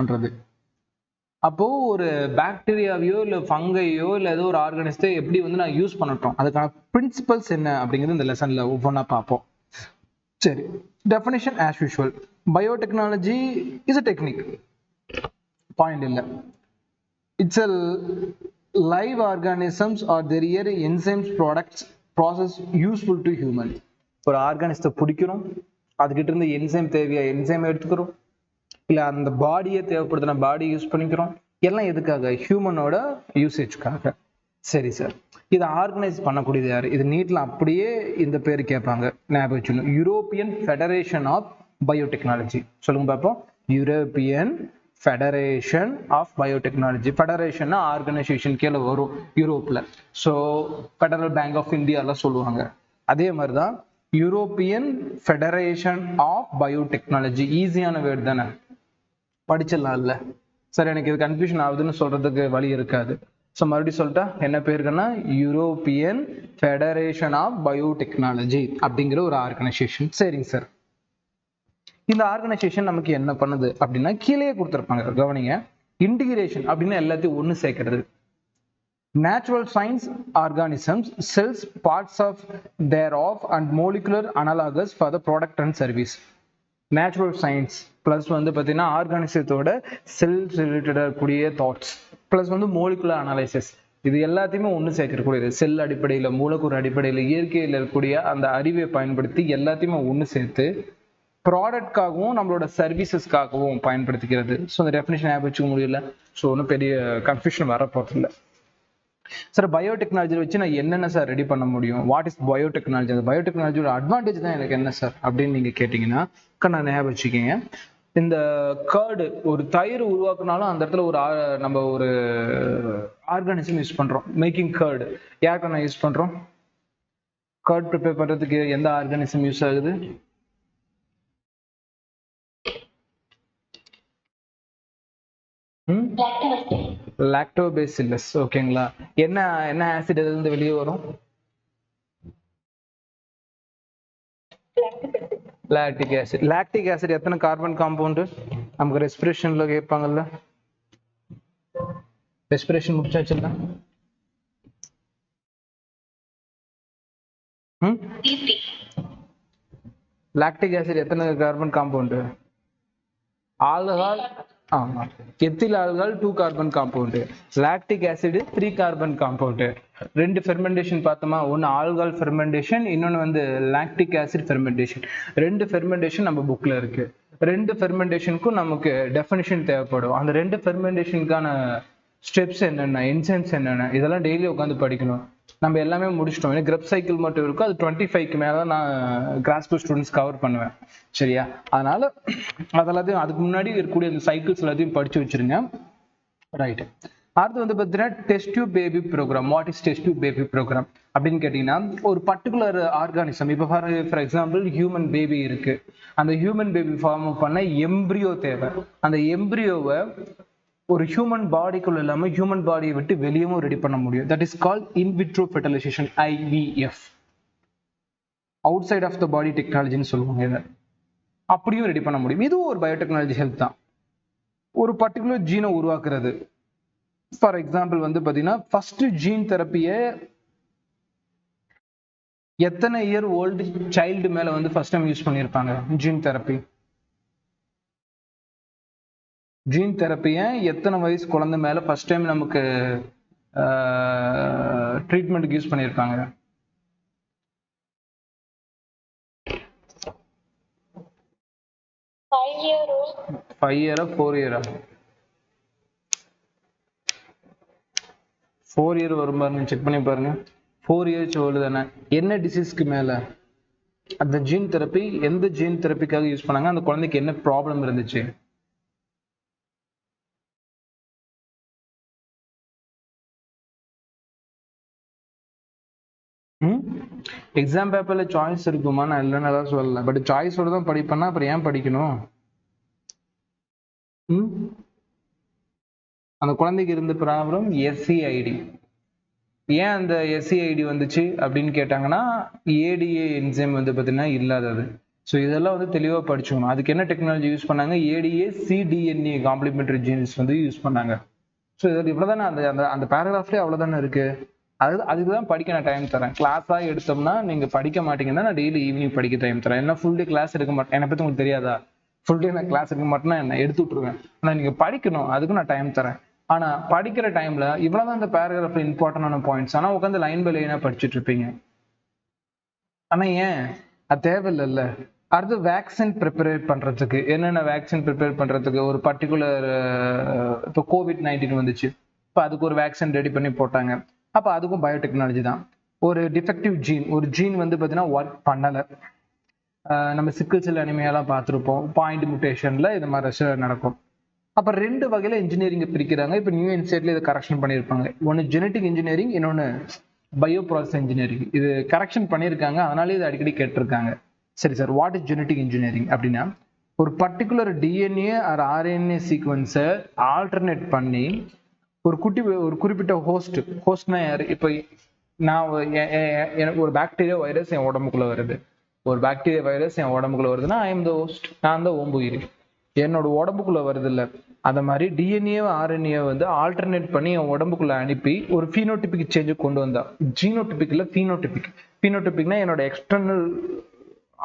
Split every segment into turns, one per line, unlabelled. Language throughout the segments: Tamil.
பண்றது. அப்போ ஒரு பாக்டீரியாவையோ இல்ல ஃபங்கையோ இல்ல ஏதோ ஒரு ஆர்கானிசத்தை எப்படி வந்து நான் யூஸ் பண்ணட்டும், அதுக்கான பிரின்சிபல்ஸ் என்ன அப்படிங்கிறது இந்த லெசன்ல ஒவ்வொன்றா பார்ப்போம். சரி, definition as usual. Biotechnology is a technique, point இல்லை. It's a live organisms or their enzymes products process useful to human. ஒரு ஆர்கானிசத்தை பிடிக்கிறோம், அதுக்கிட்ட இருந்து என்சைம் தேவையா என்சைம் எடுத்துக்கிறோம், இல்லை அந்த பாடியை தேவைப்படுதுன்னா பாடி யூஸ் பண்ணிக்கிறோம். எல்லாம் எதுக்காக? ஹியூமனோட யூசேஜ்க்காக. சரி சார், இதை ஆர்கனைஸ் பண்ணக்கூடியது யார்? இது நீட்ல அப்படியே இந்த பேர் கேட்பாங்க, ஞாபகம் வச்சுக்கணும். European federation of biotechnology. சொல்லுங்க பார்ப்போம். European federation of biotechnology. ஃபெடரேஷன்னா ஆர்கனைசேஷன் கீழே வரும் யூரோப்பில். ஸோ ஃபெடரல் பேங்க் ஆஃப் இந்தியாலாம் சொல்லுவாங்க. அதே மாதிரி தான் யூரோப்பியன் ஃபெடரேஷன் ஆஃப் பயோடெக்னாலஜி. ஈஸியான வேர்டு தானே, படிச்சிடலாம் இல்லை? சரி, எனக்கு இது கன்ஃபியூஷன் ஆகுதுன்னு சொல்றதுக்கு வழி இருக்காது. ஸோ மறுபடியும் சொல்லிட்டா என்ன பேருக்குன்னா யூரோப்பியன் ஃபெடரேஷன் ஆஃப் பயோடெக்னாலஜி அப்படிங்கிற ஒரு ஆர்கனைசேஷன். சரிங்க சார், இந்த ஆர்கனைசேஷன் நமக்கு என்ன பண்ணுது அப்படின்னா கீழே கொடுத்துருப்பாங்க, கவனிங்க. இன்டிகிரேஷன் அப்படின்னா எல்லாத்தையும் ஒன்று சேர்க்கறது. Natural science organisms, cells, parts of thereof and molecular analogues for the product and service. Natural science plus வந்து பார்த்தீங்கன்னா ஆர்கானிசத்தோட செல்ஸ் ரிலேட்டடாக கூடிய தாட்ஸ் ப்ளஸ் வந்து மோலிகுலர் அனாலிசிஸ், இது எல்லாத்தையுமே ஒன்று சேர்க்கக்கூடியது. செல் அடிப்படையில், மூலக்கூறு அடிப்படையில், இயற்கையில் இருக்கக்கூடிய அந்த அறிவை பயன்படுத்தி எல்லாத்தையுமே ஒன்று சேர்த்து ப்ராடக்ட்காகவும் நம்மளோட சர்வீசஸ்க்காகவும் பயன்படுத்திக்கிறது. ஸோ அந்த டெஃபினேஷன் ஆப் வச்சுக்க முடியல. ஸோ ஒன்றும் பெரிய கன்ஃபியூஷன் வரப்போறதில்லை. சார், பயோடெக்னாலஜி வச்சு நான் என்னென்ன சார் ரெடி பண்ண முடியும்? What is biotechnology? அந்த பயோடெக்னாலஜியோட அட்வான்டேஜ் தான் எனக்கு என்ன சார் அப்படின்னு நீங்க கேட்டீங்கன்னா, நான் ஞாபகம் வச்சுக்கோங்க. இந்த கர்டு, ஒரு தயிர் உருவாக்குனாலும் அந்த இடத்துல நம்ம ஒரு ஆர்கானிசம் யூஸ் பண்றோம். மேக்கிங் கர்டு யாருக்கு நான் யூஸ் பண்றோம்? கர்ட் ப்ரிப்பேர் பண்றதுக்கு எந்த ஆர்கானிசம் யூஸ் ஆகுது? லாக்டோபேசில்லஸ். ஓகேங்களா? என்ன என்ன ஆசிட் இதுல இருந்து வெளியே வரும்? Lactic acid. லாக்டிக் ஆசிட் எத்தனை கார்பன் காம்பவுண்ட்? நமக்கு ரெஸ்பிரேஷன்ல கேட்பாங்கல்ல, ரெஸ்பிரேஷன் முடிச்சாச்சுல்ல? லாக்டிக் ஆசிட் எத்தனை கார்பன் காம்பவுண்ட்? ஆல்கஹால். ஆமா, ethyl alcohol 2 carbon compound. Lactic acid 3 carbon compound. 2 fermentation பார்த்தோமா, ஒன்று ஆல்கஹால் ஃபெர்மெண்டேஷன், இன்னொன்று வந்து லாக்டிக் ஆசிட் ஃபெர்மெண்டேஷன். 2 ஃபெர்மெண்டேஷன் நம்ம புக்ல இருக்கு. 2 ஃபெர்மெண்டேஷனுக்கும் நமக்கு டெஃபினிஷன் தேவைப்படும். அந்த 2 ஃபெர்மெண்டேஷனுக்கான ஸ்டெப்ஸ் என்னென்ன, என்சைம்ஸ் என்னென்ன, இதெல்லாம் டெய்லி உட்காந்து படிக்கணும். நம்ம எல்லாமே முடிச்சிட்டோம். ஏன்னா கிரப் சைக்கிள் மட்டும் இருக்கும், அது 25க்கு மேலே நான் கிராஸ் டூ ஸ்டூடெண்ட்ஸ் கவர் பண்ணுவேன். சரியா? அதனால அதெல்லாத்தையும் அதுக்கு முன்னாடி இருக்கக்கூடிய அந்த சைக்கிள்ஸ் எல்லாத்தையும் படிச்சு வச்சிருங்க. ரைட். அடுத்து வந்து பார்த்தீங்கன்னா test tube baby programme. What is test tube baby programme அப்படின்னு கேட்டீங்கன்னா, ஒரு பர்டிகுலர் ஆர்கானிசம், இப்போ ஃபார் எக்ஸாம்பிள் ஹியூமன் பேபி இருக்கு. அந்த ஹியூமன் பேபி ஃபார்ம் பண்ண எம்ப்ரியோ தேவை. அந்த எம்ப்ரியோவை ஒரு ஹியூமன் பாடிக்குள்ள இல்லாம ஹியூமன் பாடியை விட்டு வெளியவும் ரெடி பண்ண முடியும். That is called in vitro fertilisation, IVF. Outside of the body டெக்னாலஜின்னு சொல்லுவாங்க. இதை அப்படியும் ரெடி பண்ண முடியும். இதுவும் ஒரு பயோடெக்னாலஜி ஹெல்ப் தான். ஒரு பர்டிகுலர் ஜீனை உருவாக்குறது. ஃபார் எக்ஸாம்பிள் வந்து பாத்தீங்கன்னா, ஃபர்ஸ்ட் ஜீன் தெரப்பியை எத்தனை இயர் ஓல்டு சைல்டு மேல வந்து ஃபர்ஸ்ட் டைம் யூஸ் பண்ணியிருப்பாங்க? Gene therapy. ஜீன் தெரப்பியை எத்தனை வயசு குழந்தை மேல ஃபர்ஸ்ட் டைம் நமக்கு ட்ரீட்மெண்ட்டுக்கு யூஸ் பண்ணியிருப்பாங்க? 5 இயரா 4 இயரா? 4 இயர் வரும் பாருங்க, செக் பண்ணி பாருங்க. 4 இயர்ஸ் ஓல்டு தானே. என்ன டிசீஸ்க்கு மேல அந்த ஜீன் தெரப்பி, எந்த ஜீன் தெரப்பிக்காக யூஸ் பண்ணாங்க, அந்த குழந்தைக்கு என்ன ப்ராப்ளம் இருந்துச்சு? எக்ஸாம் பேப்பர்ல சாய்ஸ் இருக்குமா? நான் இல்லைன்னு தான் சொல்லல. பட் சாய்ஸோட தான் படிப்பேன்னா அப்புறம் ஏன் படிக்கணும்? அந்த குழந்தைக்கு இருந்த ப்ராப்ளம் SCID. ஏன் அந்த SCID வந்துச்சு அப்படின்னு கேட்டாங்கன்னா, ADA என்சைம் வந்து பார்த்தீங்கன்னா இல்லாதது. ஸோ இதெல்லாம் வந்து தெளிவாக படிச்சுக்கணும். அதுக்கு என்ன டெக்னாலஜி யூஸ் பண்ணாங்க? ஏடிஏ சிடிஎன்ஏ காம்ப்ளிமெண்டரி ஜீன்ஸ் வந்து யூஸ் பண்ணாங்க. ஸோ இது இவ்வளோதானே, அந்த அந்த அந்த பேராகிராஃப்லேயே அவ்வளோதானே இருக்கு. அதுக்கு தான் படிக்க நான் டைம் தரேன். கிளாஸாக எடுத்தோம்னா நீங்கள் படிக்க மாட்டீங்கன்னா நான் டெய்லி ஈவினிங் படிக்க டைம் தரேன். என்ன ஃபுல் டே கிளாஸ் எடுக்க மாட்டேன், என்னை பற்றி உங்களுக்கு தெரியாதா? ஃபுல் டே நான் கிளாஸ் எடுக்க மாட்டேன்னா என்ன எடுத்து விட்டுருவேன். ஆனால் நீங்கள் படிக்கணும், அதுக்கு நான் டைம் தரேன். ஆனால் படிக்கிற டைமில் இவ்வளோதான் இந்த பேராகிராஃபில் இம்பார்ட்டண்டான பாயிண்ட்ஸ். ஆனால் உட்காந்து லைன் பை லைனாக படிச்சுட்டு இருப்பீங்க. ஆனால் ஏன் அது தேவையில்லைல்ல. அடுத்து வேக்சின் ப்ரிப்பேர் பண்ணுறதுக்கு என்னென்ன வேக்சின் ப்ரிப்பேர் பண்ணுறதுக்கு ஒரு பர்டிகுலர், இப்போ COVID-19 வந்துச்சு, இப்போ அதுக்கு ஒரு வேக்சின் ரெடி பண்ணி போட்டாங்க. அப்போ அதுக்கும் பயோடெக்னாலஜி தான். ஒரு டிஃபெக்டிவ் ஜீன், ஒரு ஜீன் வந்து பார்த்தீங்கன்னா ஒர்க் பண்ணலை. நம்ம சிக்கிள் செல் அனிமியாலாம் பார்த்துருப்போம். பாயிண்ட் முட்டேஷனில் இது மாதிரி நடக்கும். அப்போ 2 வகையில் இன்ஜினியரிங்கை பிரிக்கிறாங்க. இப்போ நியூ என்சைட்ல இதை கரெக்ஷன் பண்ணியிருப்பாங்க. ஒன்று ஜெனட்டிக் இன்ஜினியரிங், இன்னொன்று பயோ ப்ராசஸ் இன்ஜினியரிங். இது கரெக்ஷன் பண்ணியிருக்காங்க, அதனால இது அடிக்கடி கேட்டிருக்காங்க. சரி sir, what is genetic engineering அப்படின்னா, ஒரு பர்டிகுலர் டிஎன்ஏ ஆர் ஆர்என்ஏ சீக்வன்ஸை ஆல்டர்னேட் பண்ணி ஒரு குறிப்பிட்ட ஹோஸ்ட்னா யாரு? இப்போ நான் எனக்கு ஒரு பாக்டீரியா வைரஸ் என் உடம்புக்குள்ள வருது. ஒரு பாக்டீரியா வைரஸ் என் உடம்புக்குள்ள வருதுன்னா ஐ எம் த ஹோஸ்ட், நான் தான் ஓம்புயிர். என்னோட உடம்புக்குள்ள வருது இல்லை, அந்த மாதிரி டிஎன்ஏ ஆர்என்ஏ வந்து ஆல்டர்னேட் பண்ணி என் உடம்புக்குள்ள அனுப்பி ஒரு ஃபீனோடிபிக் சேஞ்சு கொண்டு வந்தா. ஜீனோடிபிக் இல்லை, ஃபீனோடிபிக். ஃபீனோடிபிக்னா என்னோட எக்ஸ்டர்னல்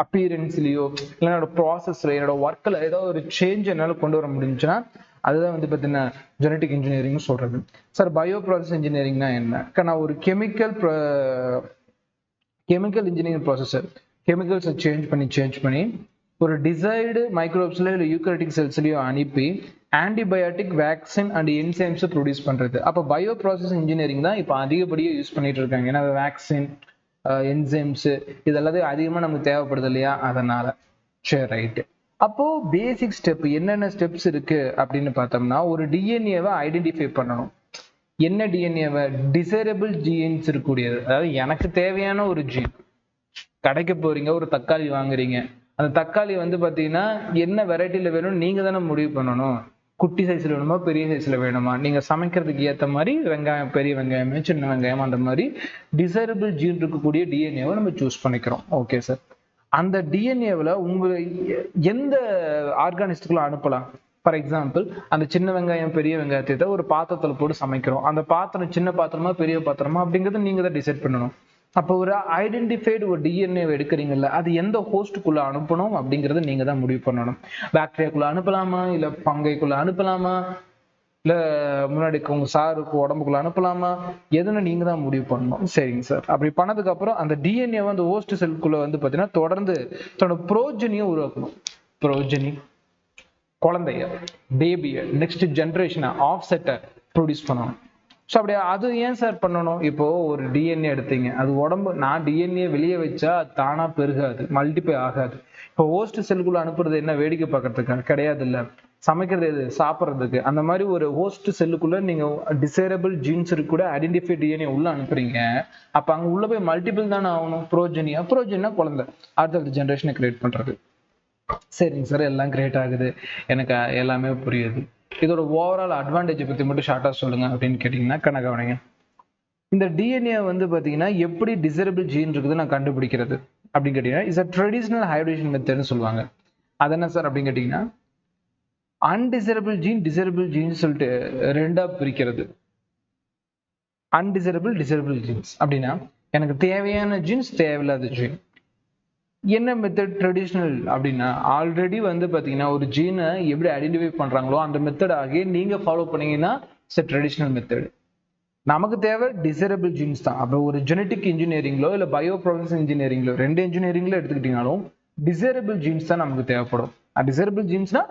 அப்பியரன்ஸ்லயோ இல்லை என்னோட ப்ராசஸ்ல என்னோட ஒர்க்கில் ஏதாவது ஒரு சேஞ்ச் என்னால் கொண்டு வர முடிஞ்சுன்னா அதுதான் வந்து பார்த்தீங்கன்னா ஜெனட்டிக் இன்ஜினியரிங் சொல்றது. சார் பயோ ப்ராசஸ் இன்ஜினியரிங்னா என்ன? நான் ஒரு கெமிக்கல் இன்ஜினியரிங் ப்ராசஸர், கெமிக்கல்ஸை சேஞ்ச் பண்ணி ஒரு டிசைர்டு மைக்ரோப்ஸ்ல இல்லை யூக்கரிட்டிக் செல்ஸ்லயோ அனுப்பி ஆன்டிபயோட்டிக், வேக்சின் அண்ட் என்சைம்ஸை ப்ரொடியூஸ் பண்றது. அப்போ பயோ ப்ராசஸ் இன்ஜினியரிங் தான் இப்போ அதிகப்படியாக யூஸ் பண்ணிட்டு இருக்காங்க. ஏன்னா வேக்சின், என்சைம்ஸ் இதெல்லாம் அதிகமாக நமக்கு தேவைப்படுது இல்லையா, அதனால. சரி, ரைட்டு. அப்போ பேசிக் ஸ்டெப் என்னென்ன ஸ்டெப்ஸ் இருக்கு அப்படின்னு பார்த்தோம்னா, ஒரு டிஎன்ஏவை ஐடென்டிஃபை பண்ணணும். என்ன டிஎன்ஏவை? டிசைரபிள் ஜீன்ஸ் இருக்கக்கூடியது. அதாவது எனக்கு தேவையான ஒரு ஜீன். கடைக்கு போறீங்க, ஒரு தக்காளி வாங்குறீங்க. அந்த தக்காளி வந்து பார்த்தீங்கன்னா என்ன வெரைட்டியில் வேணும்னு நீங்க தானே முடிவு பண்ணணும். குட்டி சைஸ்ல வேணுமா, பெரிய சைஸ்ல வேணுமா? நீங்க சமைக்கிறதுக்கு ஏற்ற மாதிரி வெங்காயம், பெரிய வெங்காயம், சின்ன வெங்காயம், அந்த மாதிரி டிசைரபிள் ஜீன் இருக்கக்கூடிய டிஎன்ஏவை நம்ம சூஸ் பண்ணிக்கிறோம். Okay sir. அந்த டிஎன்ஏவில் உங்களை எந்த ஆர்கானிஸ்டுக்குள்ள அனுப்பலாம்? ஃபார் எக்ஸாம்பிள், அந்த சின்ன வெங்காயம், பெரிய வெங்காயத்தை ஒரு பாத்திரத்தில் போட்டு சமைக்கிறோம். அந்த பாத்திரம் சின்ன பாத்திரமா, பெரிய பாத்திரமா அப்படிங்கிறத நீங்க தான் டிசைட் பண்ணணும். அப்போ ஒரு ஐடென்டிஃபைடு ஒரு டிஎன்ஏ எடுக்கிறீங்கல்ல, அது எந்த ஹோஸ்டுக்குள்ள அனுப்பணும் அப்படிங்கறத நீங்க தான் முடிவு பண்ணணும். பாக்டீரியாக்குள்ள அனுப்பலாமா, இல்ல பங்கைக்குள்ள அனுப்பலாமா, இல்ல முன்னாடி உங்க சாருக்கு உடம்புக்குள்ள அனுப்பலாமா, எதுன்னு நீங்க தான் முடிவு பண்ணணும். சரிங்க சார். அப்படி பண்ணதுக்கு அப்புறம் அந்த டிஎன்ஏ வந்து ஹோஸ்ட் செல்குள்ள வந்து பாத்தீங்கன்னா தொடர்ந்து தன்னோட புரோஜனியை உருவாக்கணும். புரோஜனி, குழந்தைய, பேபிய, நெக்ஸ்ட் ஜென்ரேஷனை, ஆஃப்செட்டை ப்ரொடியூஸ் பண்ணணும். ஸோ அப்படி அது ஏன் சார் பண்ணணும்? இப்போ ஒரு டிஎன்ஏ எடுத்தீங்க, அது உடம்பு, நான் டிஎன்ஏ வெளியே வச்சா அது தானா பெருகாது, மல்டிப்ளை ஆகாது. இப்போ ஹோஸ்ட் செல்குள்ள அனுப்புறது என்ன, வேடிக்கை பார்க்கறதுக்கு கிடையாது, இல்லை சமைக்கிறது, எது சாப்பிட்றதுக்கு. அந்த மாதிரி ஒரு ஹோஸ்ட் செல்லுக்குள்ள நீங்க டிசைரபிள் ஜீன்ஸ் கூட ஐடென்டிஃபை டிஎன்ஏ உள்ள அனுப்புறீங்க. அப்ப அங்க உள்ள போய் மல்டிபிள் தானே ஆகணும். புரோஜனியா குழந்தை, அடுத்த ஜென்ரேஷனை கிரியேட் பண்றது. சரிங்க சார், எல்லாம் கிரியேட் ஆகுது, எனக்கு எல்லாமே புரியுது. இதோட ஓவரால் அட்வான்டேஜ் பத்தி மட்டும் ஷார்ட்டா சொல்லுங்க அப்படின்னு கேட்டீங்கன்னா, கவனிங்க. இந்த டிஎன்ஏ வந்து பாத்தீங்கன்னா எப்படி டிசைரபிள் ஜீன் இருக்குது நான் கண்டுபிடிக்கிறது அப்படின்னு கேட்டீங்கன்னா, இஸ் அ ட்ரெடிஷனல் ஹைபிரிடேஷன் மெத்தட்னு சொல்லுவாங்க. அது என்ன சார் அப்படின்னு கேட்டீங்கன்னா, அன்டிசைரபிள் ஜீன், டிசைரபிள் ஜீன் சொல்லிட்டு ரெண்டா பிரிக்கிறது. டிசைரபிள் ஜீன்ஸ் அப்படின்னா எனக்கு தேவையான ஜீன்ஸ், தேவையில்லாத ஜீன். என்ன மெத்தட் ட்ரெடிஷ்னல் அப்படின்னா, ஆல்ரெடி வந்து பார்த்தீங்கன்னா ஒரு ஜீனை எப்படி ஐடென்டிஃபை பண்ணுறாங்களோ அந்த மெத்தட் ஆகி நீங்கள் ஃபாலோ பண்ணீங்கன்னா இட்ஸ் ட்ரெடிஷ்னல் மெத்தட். நமக்கு தேவை டிசைரபிள் ஜீன்ஸ் தான். அப்போ ஒரு ஜெனட்டிக் இன்ஜினியரிங்லோ இல்லை பயோ ப்ராசஸ் இன்ஜினியரிங்லோ, 2 இன்ஜினியரிங்ல எடுத்துக்கிட்டீங்கனாலும் டிசைரபிள் ஜீன்ஸ் தான் நமக்கு தேவைப்படும். டிசைரபிள் ஜீன்ஸ்னா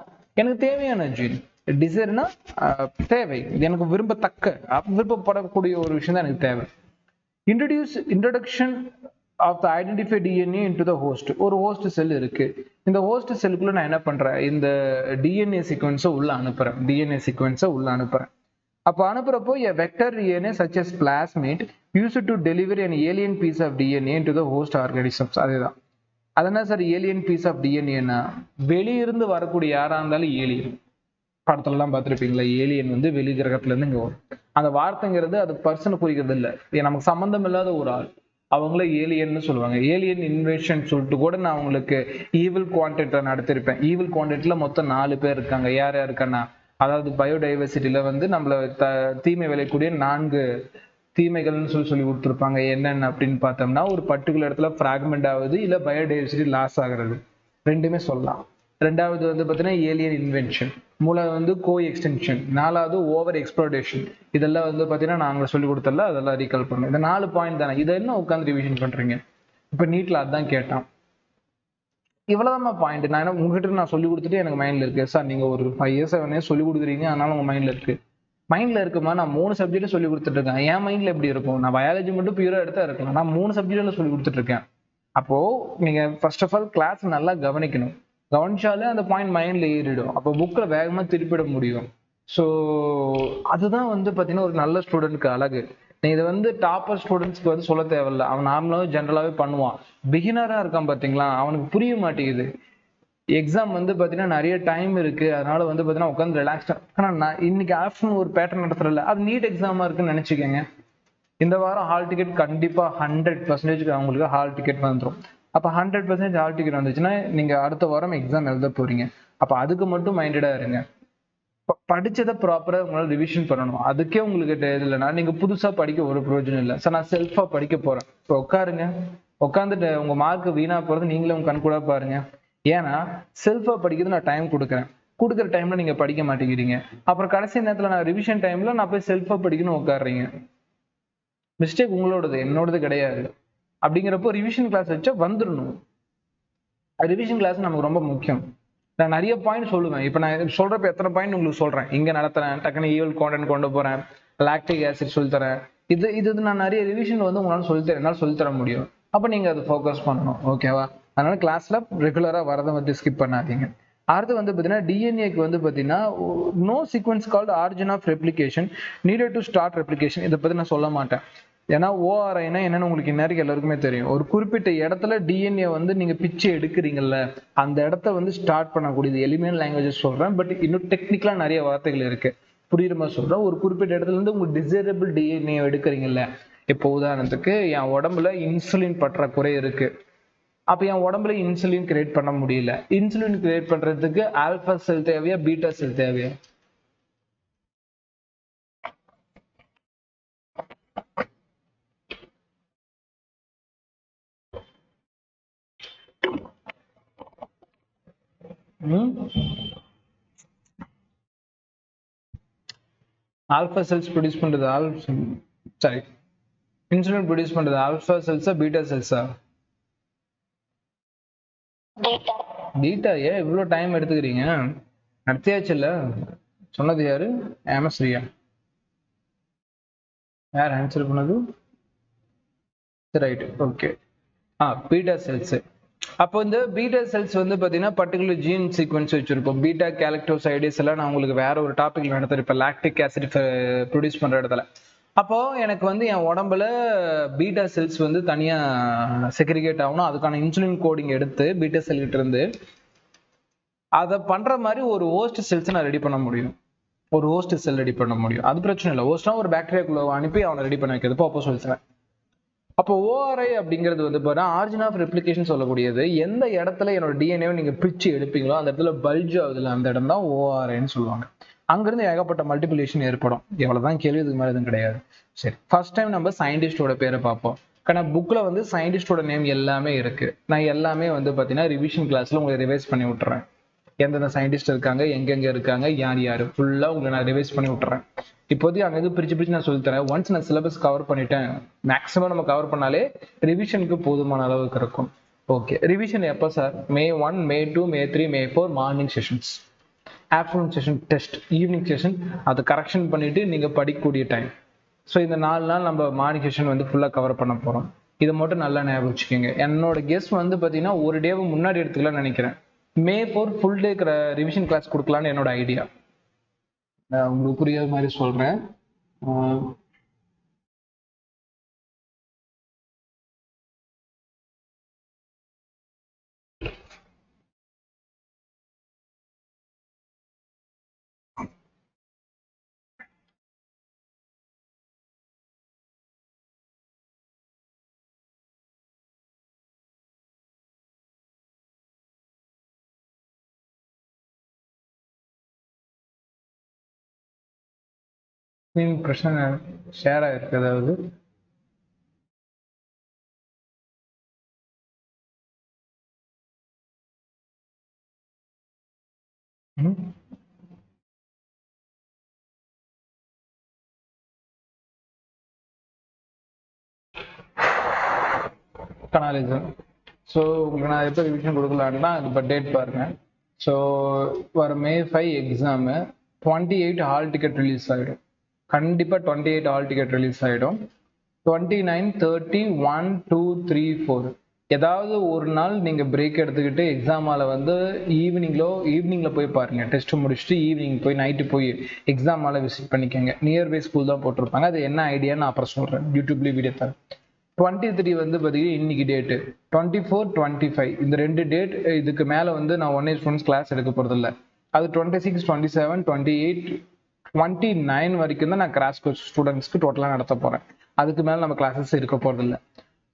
எனக்கு தேவையான ஜீன், டிசைர்னா தேவை, எனக்கு விரும்பப்படக்கூடிய ஒரு விஷயம் தான் எனக்கு தேவை. Introduction of the identified DNA into the host. ஒரு ஹோஸ்ட் செல் இருக்கு. இந்த ஹோஸ்ட் செல்லுக்குள்ள நான் என்ன பண்றேன், இந்த டிஎன்ஏ சீக்வன்ஸை உள்ள அனுப்புறேன். அப்போ அனுப்புறப்போ a vector DNA such as plasmid used to deliver an alien piece of DNA into the host organisms. அதுதான் அதென்ன சார் ஏலியன் பீஸ் ஆஃப் டிஎன்ஏன்னா, வெளியிருந்து வரக்கூடிய யாரா இருந்தாலும் ஏலியன். படத்துலலாம் பார்த்துருப்பீங்களா, ஏலியன் வந்து வெளி கிரகத்துல இருந்து இங்க வரும். அந்த வார்த்தைங்கிறது அது பர்சனை குறிக்கிறது இல்லை, நமக்கு சம்பந்தம் இல்லாத ஒரு ஆள். அவங்கள ஏலியன்னு சொல்லுவாங்க. ஏலியன் இன்வேஷன் சொல்லிட்டு கூட நான் உங்களுக்கு ஈவில் குவான்டென்ட்ல நடத்திருப்பேன். ஈவில் குவான்டென்ட்ல மொத்தம் 4 பேர் இருக்காங்க. யார் யாருக்கன்னா, அதாவது பயோடைவர்சிட்டியில வந்து நம்மள தீமை விளையக்கூடிய 4 தீமைகள்னு சொல்லி கொடுத்துருப்பாங்க. என்னென்ன அப்படின்னு பார்த்தோம்னா, ஒரு பர்டிகுலர் இடத்துல ஃப்ராக்மெண்ட் ஆகுது, இல்ல பயோடைவர்சிட்டி லாஸ் ஆகுறது, ரெண்டுமே சொல்லலாம். ரெண்டாவது வந்து பார்த்தீங்கன்னா ஏலியன் இன்வென்ஷன், மூணாவது வந்து கோ எக்ஸ்டென்ஷன், நாலாவது ஓவர் எக்ஸ்ப்ளோரேஷன். இதெல்லாம் வந்து பார்த்தீங்கன்னா நாங்கள் சொல்லி கொடுத்தல, அதெல்லாம் ரீகால் பண்ணும். இந்த 4 பாயிண்ட் தானே, இதை என்ன உட்காந்து ரிவிஷன் பண்றீங்க? இப்போ நீட்ல அதான் கேட்டான். இவ்வளவுதான் பாயிண்ட். நான் என்ன உங்ககிட்ட நான் சொல்லி கொடுத்துட்டு எனக்கு மைண்ட்ல இருக்கு சார், நீங்க ஒரு 5 இயர்ஸ் 7 இயர்ஸ் சொல்லி கொடுக்குறீங்க, அதனால உங்க மைண்ட்ல இருக்கு. மைண்ட்ல இருக்குமா? நான் 3 சப்ஜெக்ட் சொல்லி கொடுத்துட்டு இருக்கேன். என் மைண்ட்ல எப்படி இருக்கும்? நான் பயாலஜி மட்டும் பியூரா எடுத்தா இருக்கலாம், நான் 3 சப்ஜெக்ட்ல சொல்லி கொடுத்துட்டு இருக்கேன். அப்போ நீங்க ஃபர்ஸ்ட் ஆஃப் ஆல் கிளாஸ் நல்லா கவனிக்கணும். கவனிச்சாலே அந்த பாயிண்ட் மைண்ட்ல ஏறிடும். அப்போ புக்ல வேகமா திருப்பிட முடியும். ஸோ அதுதான் வந்து பாத்தீங்கன்னா ஒரு நல்ல ஸ்டூடெண்ட்க்கு அழகு. நீ இதை வந்து டாப்பர் ஸ்டூடெண்ட்ஸ்க்கு வந்து சொல்ல தேவையில்ல, அவன் நார்மலாவே ஜென்ரலாவே பண்ணுவான். பிகினரா இருக்கான் பாத்தீங்களா, அவனுக்கு புரிய மாட்டேங்குது. எக்ஸாம் வந்து பாத்தீங்கன்னா நிறைய டைம் இருக்கு, அதனால வந்து பாத்தீங்கன்னா உட்காந்து ரிலாக்ஸ்டா. ஆனா நான் இன்னைக்கு ஆஃப்டர்நூன் ஒரு பேட்டர்ன் நடத்துறல, அது நீட் எக்ஸாமா இருக்குன்னு நினைச்சுக்கோங்க. இந்த வாரம் ஹால் டிக்கெட் கண்டிப்பா 100% அவங்களுக்கு ஹால் டிக்கெட் வந்துடும். அப்ப 100% ஹால் டிக்கெட் வந்துச்சுன்னா நீங்க அடுத்த வாரம் எக்ஸாம் எழுத போறீங்க. அப்ப அதுக்கு மட்டும் மைண்டடா இருங்க. படிச்சதை ப்ராப்பரா உங்களால ரிவிஷன் பண்ணணும். அதுக்கே உங்களுக்கு இல்லைன்னா நீங்க புதுசா படிக்க ஒரு பிரயோஜனம் இல்லை. சார் நான் செல்ஃபா படிக்க போறேன், இப்போ உட்காருங்க. உட்காந்துட்டு உங்க மார்க் வீணா போறது நீங்களே உங்க கண் கூட பாருங்க. ஏன்னா செல்ஃபா படிக்கிறது நான் டைம் கொடுக்குறேன், கொடுக்குற டைம்ல நீங்க படிக்க மாட்டேங்கிறீங்க. அப்புறம் கடைசி நேரத்துல நான் ரிவிஷன் டைம்ல நான் போய் செல்ஃபா படிக்கணும் உட்காடுறீங்க. மிஸ்டேக் உங்களோடது, என்னோடது கிடையாது. அப்படிங்கிறப்போ ரிவிஷன் கிளாஸ் வச்சா வந்துடணும். ரிவிஷன் கிளாஸ் நமக்கு ரொம்ப முக்கியம். நான் நிறைய பாயிண்ட் சொல்லுவேன். இப்போ நான் சொல்றப்ப எத்தனை பாயிண்ட் உங்களுக்கு சொல்றேன், இங்க நடத்துறேன், டக்குனு ஈவல் கான்டென்ட் கொண்டு போறேன், லாக்டிக் ஆசிட் சொல்லி தரேன். இது நான் நிறைய ரிவிஷன் வந்து உங்களால என்னால் சொல்லி தர முடியும். அப்ப நீங்க அதை ஃபோக்கஸ் பண்ணணும். ஓகேவா? அதனால கிளாஸ்ல ரெகுலரா வரதை வந்து ஸ்கிப் பண்ணாதீங்க. அடுத்து வந்து பாத்தீங்கன்னா டிஎன்ஏக்கு வந்து பாத்தீங்கன்னா no sequence called origin of replication needed to start replication. இதை பத்தி நான் சொல்ல மாட்டேன். ஏன்னா ஓஆர்ஐனா என்னன்னு உங்களுக்கு இந்நேரம் எல்லாருக்குமே தெரியும். ஒரு குறிப்பிட்ட இடத்துல டிஎன்ஏ வந்து நீங்க பிச்சு எடுக்கிறீங்கல்ல, அந்த இடத்த வந்து ஸ்டார்ட் பண்ணக்கூடியது எலிமெண்ட் லாங்குவேஜஸ் சொல்றேன். பட் இன்னும் டெக்னிக்கலா நிறைய வார்த்தைகள் இருக்கு, புரியுற மாதிரி சொல்றேன். ஒரு குறிப்பிட்ட இடத்துல இருந்து உங்களுக்கு டிசைரபிள் டிஎன்ஏ எடுக்கிறீங்கல்ல. இப்போ உதாரணத்துக்கு என் உடம்புல இன்சுலின் பற்றாக்குறை இருக்கு. அப்ப என் உடம்புல இன்சுலின் கிரியேட் பண்ண முடியல. இன்சுலின் கிரியேட் பண்றதுக்கு ஆல்பா செல் தேவையா, பீட்டா செல் தேவையா? ஆல்பா செல்ஸ் ப்ரொடியூஸ் பண்றது சாரி, இன்சுலின் ப்ரொடியூஸ் பண்றது ஆல்பா செல்ஸா பீட்டா செல்ஸா? பீட்டா. ஏன் இவ்வளவு டைம் எடுத்துக்கிறீங்க? நடத்தியாச்சுல்ல. சொன்னது யாரு? ஆமஸ்ரியா. யார் ஆன்சர் பண்ணது? Right, okay. Beta cells. அப்போ இந்த பீட்டா செல்ஸ் வந்து பாத்தீங்கன்னா பர்டிகுலர் ஜீன் சீக்வன்ஸ் வச்சிருப்போம். பீட்டா கேலக்டோசைடிஸ் எல்லாம் நான் உங்களுக்கு வேற ஒரு டாபிக்ல நடத்திருப்பேன், லாக்டிக் ஆசிட் ப்ரொடியூஸ் பண்ற இடத்துல. அப்போ எனக்கு வந்து என் உடம்புல பீட்டா செல்ஸ் வந்து தனியா செக்ரிகேட் ஆகணும், அதுக்கான இன்சுலின் கோடிங் எடுத்து பீட்டா செல் கிட்ட இருந்து அதை பண்ற மாதிரி ஒரு ஹோஸ்ட் செல்ஸ் நான் ரெடி பண்ண முடியும். ஒரு ஹோஸ்ட் செல் ரெடி பண்ண முடியும், அது பிரச்சனை இல்லை. ஹோஸ்ட்னா ஒரு பாக்டீரியாக்குள்ள அனுப்பி அவனை ரெடி பண்ண வைக்கிறது அப்போ சொல்றேன். அப்போ ஓஆர்ஐ அப்படிங்கிறது வந்து பாத்தீங்கன்னா ஆரிஜின் ஆஃப் ரெப்ளிகேஷன் சொல்லக்கூடியது. எந்த இடத்துல என்னோட டிஎன்ஏ நீங்க பிரிச்சு எடுப்பீங்களோ அந்த இடத்துல பல்ஜ் ஆகுதுல, அந்த இடம் தான் ஓஆர்ஐன்னு சொல்லுவாங்க. அங்கிருந்து ஏகப்பட்ட மல்டிபிளேஷன் ஏற்படும். எவ்வளவுதான் கேள்வி, இதுக்கு மேலே எதுவும் கிடையாது. சரி, ஃபர்ஸ்ட் டைம் நம்ம சயின்டிஸ்டோட பேரை பார்ப்போம். ஆனால் புக்ல வந்து சயின்டிஸ்டோட நேம் எல்லாமே இருக்கு. நான் எல்லாமே வந்து பாத்தீங்கன்னா ரிவிஷன் கிளாஸ்ல உங்களை ரிவைஸ் பண்ணி விட்டுறேன். எந்தெந்த சயின்டிஸ்ட் இருக்காங்க, எங்கெங்க இருக்காங்க, யார் யாரு, ஃபுல்லா உங்களை நான் ரிவைஸ் பண்ணி விட்டுறேன். இப்போதைக்கு அங்கே பிரிச்சு நான் சொல்லித்தரேன். ஒன்ஸ் நான் சிலபஸ் கவர் பண்ணிட்டேன், மேக்ஸிமம் நம்ம கவர் பண்ணாலே ரிவிஷனுக்கு போதுமான அளவுக்கு இருக்கும். ஓகே, ரிவிஷன் எப்போ sir? May 1, May 2, May 3, May 4 morning sessions, afternoon session test, evening session அதை கரெக்ஷன் பண்ணிட்டு நீங்க படிக்கக்கூடிய டைம். ஸோ இந்த 4 நாள் நம்ம மார்னிங் செஷன் வந்து ஃபுல்லா கவர் பண்ண போறோம். இதை மட்டும் நல்லா ஞாபகம் வச்சுக்கோங்க. என்னோட கெஸ் வந்து பாத்தீங்கன்னா ஒரு டேவை முன்னாடி எடுத்துக்கலாம்னு நினைக்கிறேன். May 4 full day revision class கொடுக்கலான்னு என்னோட ஐடியா. உங்களுக்கு புரியாத மாதிரி சொல்றேன். பிரச்சனை ஷேர் ஆயிருக்கு அதாவது. கனாலிசம். ஸோ உங்களுக்கு நான் எப்போ ரிவிஷன் கொடுக்கலான்னா இப்போ டேட் பாருங்க. ஸோ வர May 5 exam, 28 hall ticket release ஆகிடும். கண்டிப்பாக 28 ஹால் டிக்கெட் ரிலீஸ் ஆகிடும். 29, 30, 1, 2, 3, 4 ஏதாவது ஒரு நாள் நீங்கள் பிரேக் எடுத்துக்கிட்டு எக்ஸாம் ஹாலை வந்து ஈவினிங்கில் போய் பாருங்கள். டெஸ்ட்டு முடிச்சுட்டு ஈவினிங் போய் நைட்டு போய் எக்ஸாம் ஹாலை விசிட் பண்ணிக்கோங்க. நியர்பை ஸ்கூல் தான் போட்டிருப்பாங்க. அது என்ன ஐடியான்னு நான் அப்புறம் சொல்கிறேன், யூடியூப்லேயே வீடியோ தரேன். 23 வந்து பார்த்தீங்கன்னா இன்னைக்கு டேட்டு. 24, 25 இந்த 2 டேட். இதுக்கு மேலே வந்து நான் ஒன் இயர் ஸ்டூடெண்ட்ஸ் கிளாஸ் எடுக்க போகிறது இல்லை. அது 26, 27, 28, 29 வரைக்கும் தான் நான் கிராஷ் கோர்ஸ் ஸ்டூடெண்ட்ஸ்க்கு டோட்டலாக நடத்த போகிறேன். அதுக்கு மேலே நம்ம கிளாஸஸ் இருக்க போகிறது இல்லை.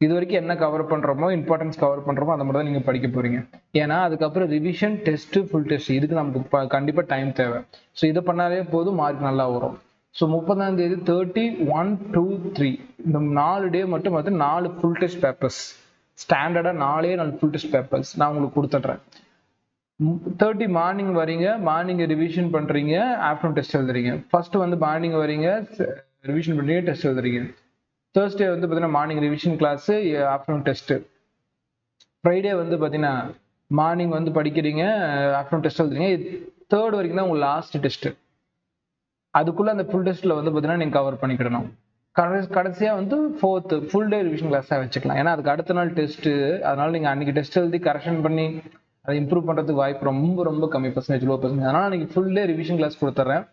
இது வரைக்கும் என்ன கவர் பண்ணுறோமோ, இம்பார்ட்டன்ஸ் கவர் பண்ணுறோமோ அதை மட்டும் தான் நீங்கள் படிக்க போகிறீங்க. ஏன்னா அதுக்கப்புறம் ரிவிஷன், டெஸ்ட்டு, ஃபுல் டெஸ்ட் இதுக்கு நமக்கு கண்டிப்பாக டைம் தேவை. ஸோ இதை பண்ணாலே போதும், மார்க் நல்லா வரும். ஸோ 30ஆம் தேதி 30, 1, 2, 3 இந்த 4 டே மட்டும் பார்த்து 4 ஃபுல் டெஸ்ட் பேப்பர்ஸ், ஸ்டாண்டர்டாக 4 ஃபுல் டெஸ்ட் பேப்பர்ஸ் நான் உங்களுக்கு கொடுத்துட்றேன். 30 மார்னிங் வரீங்க, மார்னிங் ரிவிஷன் பண்ணுறீங்க, ஆஃப்டர்நூன் டெஸ்ட் எழுதுறீங்க. ஃபர்ஸ்ட் வந்து மார்னிங் வரீங்க, ரிவிஷன் பண்ணுறீங்க, டெஸ்ட் எழுதுறீங்க. தேர்ஸ்டே வந்து பார்த்தீங்கன்னா morning revision class, afternoon test. Friday வந்து பார்த்தீங்கன்னா மார்னிங் வந்து படிக்கிறீங்க, ஆஃப்டர்நூன் டெஸ்ட் எழுதுறீங்க. தேர்ட் வரைக்கும் தான் உங்கள் லாஸ்ட் டெஸ்ட்டு. அதுக்குள்ள அந்த ஃபுல் டெஸ்ட்ல வந்து பார்த்தீங்கன்னா நீங்கள் கவர் பண்ணிக்கிடணும். கடைசியாக வந்து ஃபோர்த்து ஃபுல் டே ரிவிஷன் கிளாஸாக வச்சுக்கலாம். ஏன்னா அதுக்கு அடுத்த நாள் டெஸ்ட்டு, அதனால நீங்கள் அன்னைக்கு டெஸ்ட் எழுதி கரெக்ஷன் பண்ணி அதை இம்ப்ரூவ் பண்ணுறதுக்கு வாய்ப்பு ரொம்ப ரொம்ப கம்மி, பர்சன்டேஜ், லோ பர்சன்டேஜ். அதனால் அன்னைக்கு ஃபுல் டே ரிவிஷன் கிளாஸ் கொடுத்துட்றேன்.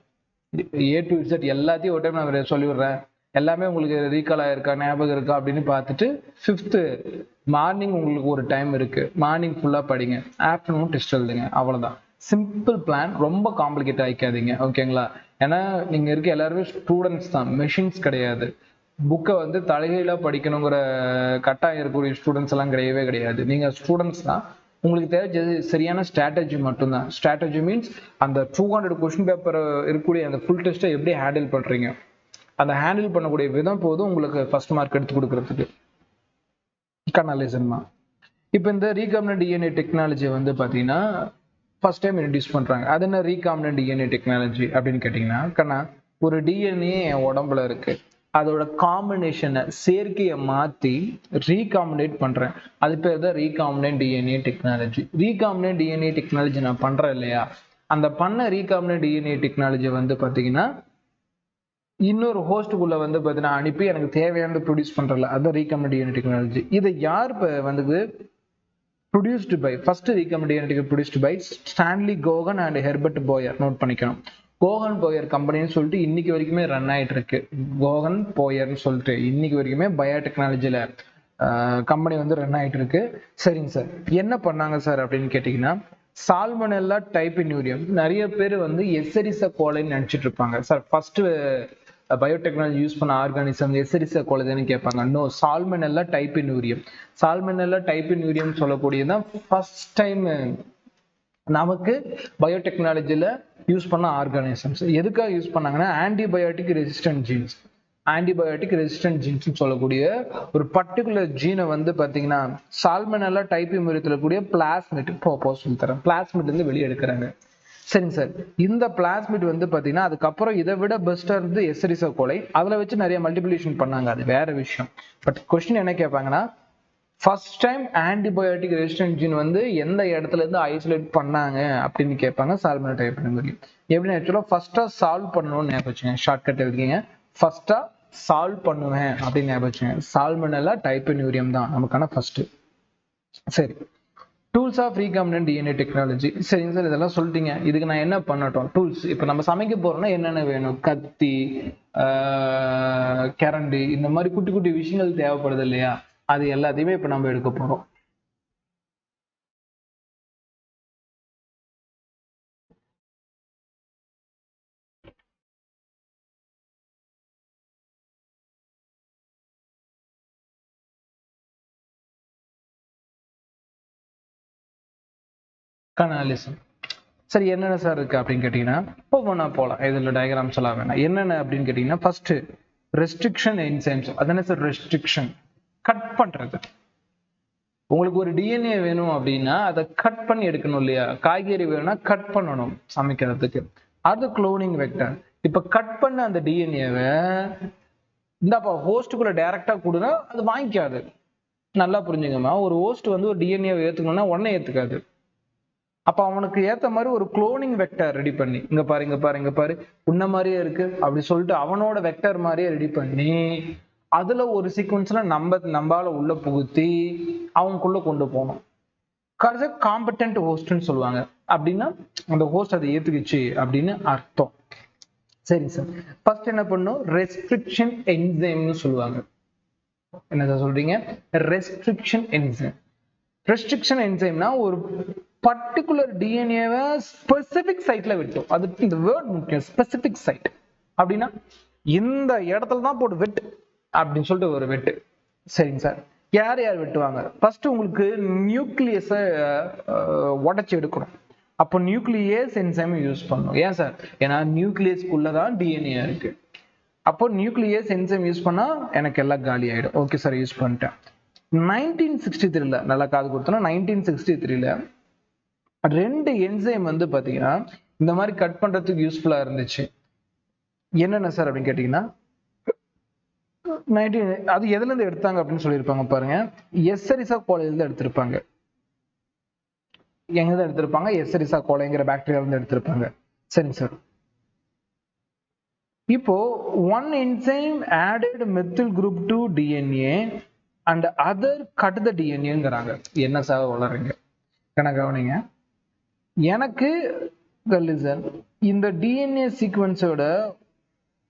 A to Z எல்லாத்தையும் ஒரு டைம் நான் சொல்லி விடுறேன். எல்லாமே உங்களுக்கு ரீகால் ஆயிருக்கா, ஞாபகம் இருக்கா அப்படின்னு பார்த்துட்டு 5th மார்னிங் உங்களுக்கு ஒரு டைம் இருக்கு, மார்னிங் ஃபுல்லாக படிங்க, ஆஃப்டர்நூன் டெஸ்ட் எழுதுங்க. அவ்வளோதான். சிம்பிள் பிளான், ரொம்ப காம்ப்ளிகேட் ஆகிக்காதீங்க, ஓகேங்களா? ஏன்னா நீங்கள் இருக்க எல்லாருமே ஸ்டூடெண்ட்ஸ் தான், மெஷின்ஸ் கிடையாது. புக்கை வந்து தலைகீழாக படிக்கணுங்கிற கட்டாயம் இருக்கக்கூடிய ஸ்டூடெண்ட்ஸ் எல்லாம் கிடையவே கிடையாது. நீங்கள் ஸ்டூடெண்ட்ஸ் தான். உங்களுக்கு தேவை சரியான ஸ்ட்ராட்டஜி மட்டும்தான். ஸ்ட்ராட்டஜி மீன்ஸ் அந்த 200 கொஸ்டின் பேப்பர் இருக்கக்கூடிய அந்த ஃபுல் டெஸ்ட்டை எப்படி ஹேண்டில் பண்ணுறீங்க, அந்த ஹேண்டில் பண்ணக்கூடிய விதம் போதும் உங்களுக்கு ஃபர்ஸ்ட் மார்க் எடுத்து கொடுக்கறதுக்கு. கனாலிசன்மா. இப்போ இந்த ரீகாம்பினன்ட் டிஎன்ஏ டெக்னாலஜி வந்து பார்த்தீங்கன்னா ஃபர்ஸ்ட் டைம் இன்ட்ரடியூஸ் பண்ணுறாங்க. அது என்ன ரீகாம்பினன்ட் டிஎன்ஏ டெக்னாலஜி அப்படின்னு கேட்டிங்கன்னா, கண்ணா ஒரு டிஎன்ஏ என் உடம்புல இருக்கு, அதோட காம்பினேஷனை, சேர்க்கையை மாற்றி ரீகாம்பினேட் பண்ணுறேன். அது பேர் தான் recombinant DNA technology. Recombinant DNA technology நான் பண்ணுறேன் இல்லையா, அந்த பண்ண ரீகாம்பினன்ட் டிஎன்ஏ டெக்னாலஜி வந்து பார்த்தீங்கன்னா இன்னொரு ஹோஸ்ட்டுக்குள்ள வந்து பார்த்தீங்கன்னா அனுப்பி எனக்கு தேவையானது ப்ரொடியூஸ் பண்ணுறல, அதுதான் ரீகாம்பினன்ட் டிஎன்ஏ டெக்னாலஜி. இதை யார் இப்போ வந்து produced by, first recommended produced by Stanley Gogan and Herbert Boyer. நோட் பண்ணிக்கணும். கோகன் போயர் கம்பெனின்னு சொல்லிட்டு இன்னைக்கு வரைக்குமே ரன் ஆயிட்டு இருக்கு. கோகன் போயர்னு சொல்லிட்டு இன்னைக்கு வரைக்குமே பயோடெக்னாலஜில கம்பெனி வந்து ரன் ஆயிட்டு இருக்கு. சரிங்க சார், என்ன பண்ணாங்க சார் அப்படின்னு கேட்டீங்கன்னா, சால்மனெல்லா டைபின்யூரியம். நிறைய பேர் வந்து எசரிசா கோலைன்னு நினைச்சிட்டு இருப்பாங்க. சார் ஃபர்ஸ்ட் பயோடெக்னாலஜி யூஸ் பண்ண ஆர்கானிசம் எசரிசா கோலைன்னு கேட்பாங்க. நோ, சால்மனெல்லா டைபின்யூரியம். சால்மனெல்லா டைபின்யூரியம் சொல்லக்கூடியதான் ஃபர்ஸ்ட் டைம் நமக்கு பயோடெக்னாலஜில யூஸ் பண்ண ஆர்கானிசம்ஸ். எதுக்காக யூஸ் பண்ணாங்கன்னா, antibiotic resistant jeans. Antibiotic resistant jeans சொல்லக்கூடிய ஒரு பர்டிகுலர் ஜீனை வந்து பார்த்தீங்கன்னா சால்மனெல்லா டைபின்யூரியத்தில் கூடிய பிளாஸ்மிட், சொல்லி தரேன், பிளாஸ்மிட் இருந்து வெளியே எடுக்கிறாங்க. சரிங்க சார், இந்த பிளாஸ்மிட் வந்து பார்த்தீங்கன்னா அதுக்கப்புறம் இதை விட பெஸ்ட்டாக இருந்து எசரிசா கோலை, அதில் வச்சு நிறைய மல்டிபிளேஷன் பண்ணாங்க, அது வேற விஷயம். பட் கொஸ்டின் என்ன கேட்பாங்கன்னா, first time antibiotic resistant gene வந்து எந்த இடத்துல இருந்து ஐசோலேட் பண்ணாங்க அப்படின்னு கேட்பாங்க. சால்மனெல்லா டைபின்யூரியம் எப்படி ஆக்சுவலாக ஃபர்ஸ்டா சால்வ் பண்ணணும்னு ஞாபகம் வச்சுங்க. ஷார்ட்கட் எழுதிங்க, ஃபர்ஸ்டா சால்வ் பண்ணுவேன் அப்படின்னு ஞாபகம் வச்சுங்க. சால்மனெல்லா டைபின்யூரியம் தான் நமக்கான ஃபர்ஸ்ட். சரி, tools of recombinant DNA technology. சரிங்க சார், இதெல்லாம் சொல்லிட்டீங்க, இதுக்கு நான் என்ன பண்ணட்டும்? டூல்ஸ், இப்போ நம்ம சமைக்க போறோம்னா என்னென்ன வேணும்? கத்தி, கரண்டி, இந்த மாதிரி குட்டி குட்டி விஷயங்கள் தேவைப்படுது இல்லையா, அது எல்லாத்தையுமே இப்போ நம்ம எடுக்க போறோம். கனாலிசம். சரி என்னென்ன சார் இருக்கு அப்படின்னு கேட்டீங்கன்னா ஒவ்வொன்றா போகலாம். இதுல டயக்ராம்ஸ் எல்லாம் வேணாம். என்னென்ன அப்படின்னு கேட்டீங்கன்னா ஃபர்ஸ்ட் ரெஸ்ட்ரிக்ஷன் என்சைம்ஸ். அதானே சார் ரெஸ்ட்ரிக்ஷன், கட் பண்றது. உங்களுக்கு ஒரு டிஎன்ஏ வேணும் அப்படின்னா அதை கட் பண்ணி எடுக்கணும் இல்லையா? காய்கறி வேணும்னா கட் பண்ணணும் சமைக்கிறதுக்கு. அது குளோனிங் வெக்டர். இப்ப கட் பண்ண அந்த டிஎன்ஏவை இந்தாப்பா ஹோஸ்டுக்குள்ள டைரக்டா கொடுனா அது வாங்கிக்காது. நல்லா புரிஞ்சுங்கம்மா. ஒரு ஹோஸ்ட் வந்து ஒரு டிஎன்ஏ ஏத்துக்கணும்னா உடனே ஏத்துக்காது. அப்ப அவனுக்கு ஏத்த மாதிரி ஒரு குளோனிங் வெக்டர் ரெடி பண்ணி, இங்க பாரு இங்க பாரு இங்க பாரு உன்ன மாதிரியே இருக்கு அப்படி சொல்லிட்டு அவனோட வெக்டர் மாதிரியே ரெடி பண்ணி அதுல ஒரு சீக்வன்ஸ்ல நம்பால உள்ள புகுத்தி அவனுக்குள்ள கொண்டு போகணும். காம்படென்ட் ஹோஸ்ட்னு சொல்லுவாங்க. அப்படின்னா அந்த ஹோஸ்ட் அதை ஏத்துக்குச்சு அப்படின்னு அர்த்தம். சரி சார். ஃபர்ஸ்ட் என்ன பண்ணும்? ரெஸ்ட்ரிக்ஷன் என்சைம்னு சொல்லுவாங்க. என்ன சொல்றீங்க? Restriction enzyme. ரெஸ்ட்ரிக்ஷன் என்சைம்னா ஒரு பர்டிகுலர் டிஎன்ஏவை ஸ்பெசிபிக் சைட்ல வெட்டும். அது இந்த வேர்ட் முக்கியம், ஸ்பெசிபிக் சைட். அப்படின்னா இந்த இடத்துல தான் போட்டு வெட்டு அப்படின்னு சொல்லிட்டு ஒரு வெட்டு. சரிங்க சார். யார் யார் வெட்டுவாங்க? ஃபர்ஸ்ட் உங்களுக்கு நியூக்ளியஸை உடைச்சு எடுக்கணும். அப்போ நியூக்ளியஸ் என்சைம் யூஸ் பண்ணணும். ஏன் சார்? ஏன்னா நியூக்ளியஸ்க்குள்ளதான் டிஎன்ஏ இருக்கு. அப்போ நியூக்ளியஸ் என்சைம் யூஸ் பண்ணா எனக்கு எல்லாம் காலி ஆயிடும். ஓகே சார், யூஸ் பண்ணிட்டேன். 1963 நல்லா காது கொடுத்தோம்னா 1963 2 என்சைம் வந்து பாத்தீங்கன்னா இந்த மாதிரி கட் பண்றதுக்கு யூஸ்ஃபுல்லா இருந்துச்சு. என்னென்ன சார் அப்படின்னு கேட்டீங்கன்னா அது எதுல இருந்து எடுத்தாங்க அப்படின்னு சொல்லியிருப்பாங்க பாருங்க. எஸ்ஸெரிசா கோலையில இருந்து எடுத்திருப்பாங்க. எங்கதான் எடுத்திருப்பாங்க? எஸ்ஸெரிசா கோலைங்கிற பாக்டீரியால இருந்து எடுத்திருப்பாங்க. சரிங்க சார். இப்போ one enzyme added methyl group to DNA and other cut the DNAங்கிறாங்க. என்ன சார் வளருங்க? கவனிங்க. எனக்கு இந்த டிஎன்ஏ சீக்வன்ஸோட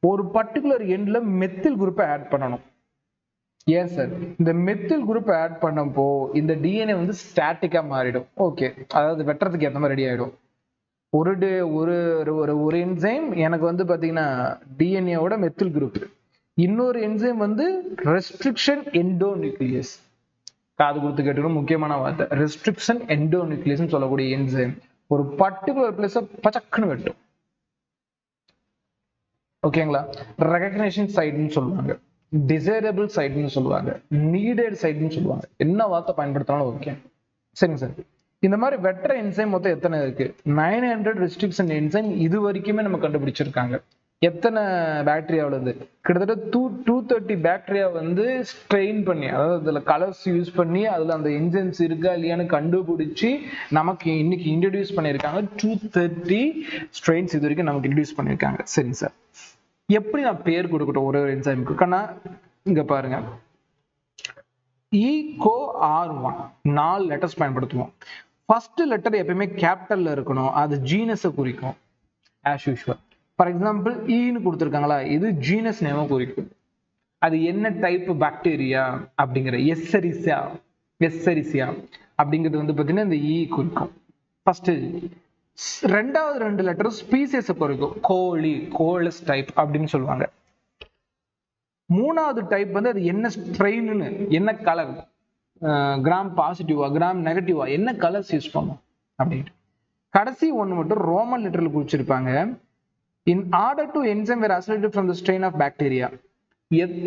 ஒரு பர்டிகுலர் எண்ட்ல மெத்தில் குரூப்பை ஆட் பண்ணணும். ஏன் சார்? இந்த மெத்தில் குரூப் ஆட் பண்ணப்போ இந்த டிஎன்ஏ வந்து ஸ்டாட்டிக்கா மாறிடும். ஓகே, அதாவது வெட்டுறதுக்கு ஏற்ற மாதிரி ரெடி ஆயிடும். ஒரு என்சைம் எனக்கு வந்து பாத்தீங்கன்னா டிஎன்ஏவோட மெத்தில் குரூப். இன்னொரு என்சைம் வந்து ரெஸ்ட்ரிக்ஷன் எண்டோநியூக்ளியஸ். காது கொடுத்து கேட்டுக்கணும், முக்கியமான வார்த்தை. ரெஸ்ட்ரிக்ஷன் எண்டோநியூக்ளியஸ் சொல்லக்கூடிய என்சைம் ஒரு பர்டிகுலர் பிளேஸ பச்சக்குன்னு வெட்டும். ஓகேங்களா? ரெகக்னிஷன் சைட்னு சொல்லுவாங்க, டிசைரபிள் சைட்னு சொல்லுவாங்க, நீடட் சைட்னு சொல்லுவாங்க. என்ன வார்த்தை பயன்படுத்தினாலும் ஓகே. சரிங்க சார். இந்த மாதிரி வெற்ற என்சைம் மொத்தம் எத்தனை இருக்கு? 900 ரெஸ்ட்ரிக்ஷன் என்சைம் இது வரைக்குமே நம்ம கண்டுபிடிச்சிருக்காங்க. எத்தனை பாக்டீரியாவுல? கிட்டத்தட்ட 230 பாக்டீரியா வந்து ஸ்ட்ரெயின் பண்ணி, அதாவது அதுல கலர்ஸ் யூஸ் பண்ணி அதுல அந்த என்சைம்ஸ் இருக்கா இல்லையான்னு கண்டுபிடிச்சு நமக்கு இன்னைக்கு இன்ட்ரடியூஸ் பண்ணியிருக்காங்க. 230 ஸ்ட்ரெயின்ஸ் இது வரைக்கும் நமக்கு இன்ட்ரடியூஸ் பண்ணியிருக்காங்க. சரிங்க சார். எப்படி நான் பேர் கொடுக்கட்டும் ஒரு என்சைமுக்கு? கண்ணா இங்க பாருங்க. EcoR1 4 லெட்டர்ஸ் பயன்படுத்துவோம். ஃபர்ஸ்ட் லெட்டர் எப்பயுமே கேபிட்டல்ல இருக்கணும். அது ஜீனஸை குறிக்கும் as usual. ஃபார் எக்ஸாம்பிள் ஈன்னு கொடுத்துருக்காங்களா, இது ஜீனஸ் நேம குறிக்கும். அது என்ன டைப் பாக்டீரியா அப்படிங்கிற எஸ்ஸெரிசியா அப்படிங்கிறது வந்து பார்த்தீங்கன்னா இந்த ஈ குறிக்கும். ஃபர்ஸ்ட். ரெண்டாவது 2 லெட்டர் ஸ்பீசியஸை குறிக்கும். கோலஸ் டைப் அப்படின்னு சொல்லுவாங்க. மூணாவது டைப் வந்து அது என்ன ஸ்ட்ரெயின்னு, என்ன கலர், கிராம் பாசிட்டிவா கிராம் நெகட்டிவா, என்ன கலர்ஸ் யூஸ் பண்ணும் அப்படின்ட்டு. கடைசி ஒன்று மட்டும் ரோமன் லெட்டர்ல குறிச்சிருப்பாங்க. In order to enzyme were isolated from the strain of bacteria.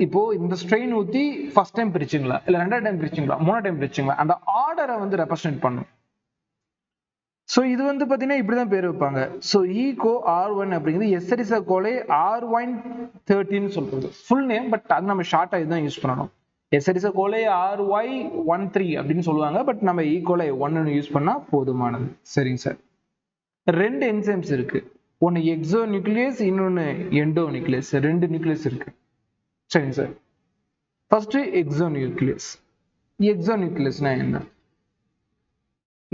இப்போ இந்த ஸ்ட்ரெயின் ஊத்தி ஃபர்ஸ்ட் டைம் பிரிச்சிங்களா, இல்ல ரெண்டாவது டைம் பிரிச்சிங்களா, மூணாவது டைம் பிரிச்சிங்களா, அந்த ஆர்டரை வந்து ரெப்ரசென்ட் பண்ணும். ஸோ இது வந்து பார்த்தீங்கன்னா இப்படிதான் பேர் வைப்பாங்க. ஸோ EcoR1 அப்படிங்கிறது எஸ்ஸெரிசா கோலை R113 சொல்றது ஃபுல் நேம். பட் அது நம்ம ஷார்ட்டா இதுதான் யூஸ் பண்ணணும். எஸ்ஸெரிசா கோலை RY13 அப்படின்னு சொல்லுவாங்க. பட் நம்ம ஈகோலை 1 யூஸ் பண்ணா போதுமானது. சரிங்க சார். 2 என்சைம்ஸ் இருக்கு. ஒன்னு எக்ஸோ நியூக்ளியஸ், இன்னொன்னு எண்டோ நியூக்ளியஸ். 2 நியூக்ளியஸ் இருக்கு. சரிங்க சார். First exonuclease. எக்ஸோ நியூக்ளியஸ்னா என்ன?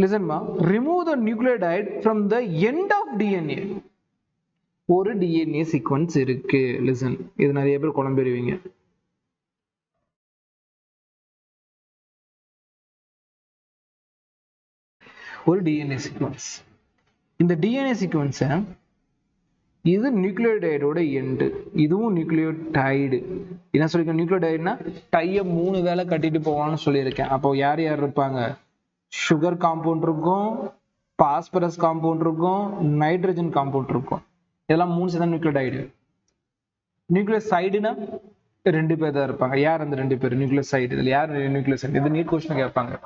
லிசன்மா. Remove the nucleotide from the end of DNA. ஒரு டிஎன்ஏ சீக்வன்ஸ் இருக்கு. லிசன், இது நிறைய பேர் குழம்பிடுவீங்க. ஒரு டிஎன்ஏ சீக்வன்ஸ். இந்த டிஎன்ஏ சீக்வன்ஸை இது நியூக்ளியோடைடோட எண்டு, இதுவும் நியூக்ளியோடைடு. என்ன சொல்லிருக்கேன்? நியூக்ளியோடைடுனா டைய 3 வேலை கட்டிட்டு போவான்னு சொல்லியிருக்கேன். அப்போ யார் யார் இருப்பாங்க? சுகர் காம்பவுண்ட் இருக்கும், பாஸ்பரஸ் காம்பவுண்ட் இருக்கும், நைட்ரஜன் காம்பவுண்ட் இருக்கும். இதெல்லாம் 3 சேர்ந்த நியூக்ளியோடைடு. நியூக்ளியோசைடுனா 2 பேர் தான் இருப்பாங்க. யார் அந்த 2 பேர்? நியூக்ளியோசைடு. இதுல யார் நியூக்ளியோசைடு? இது நீட் கொஸ்டின் கேட்பாங்க.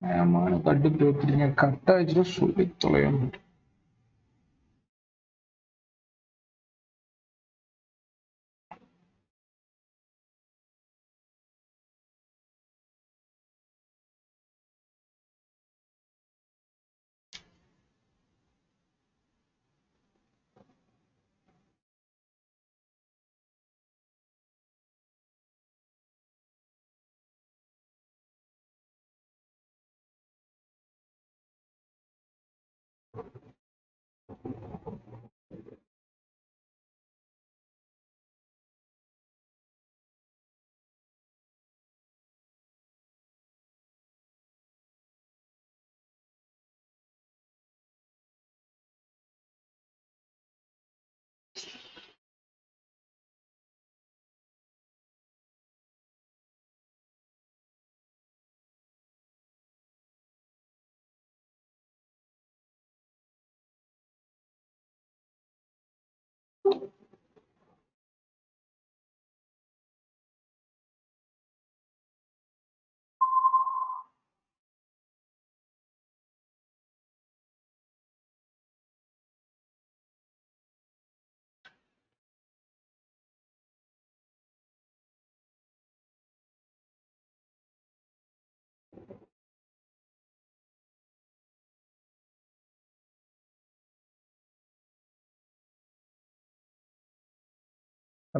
ஏமான கடுப்பு ஏத்துறீங்க, கரெக்டா வச்சுட்டு சொல்லி தொலையணும்.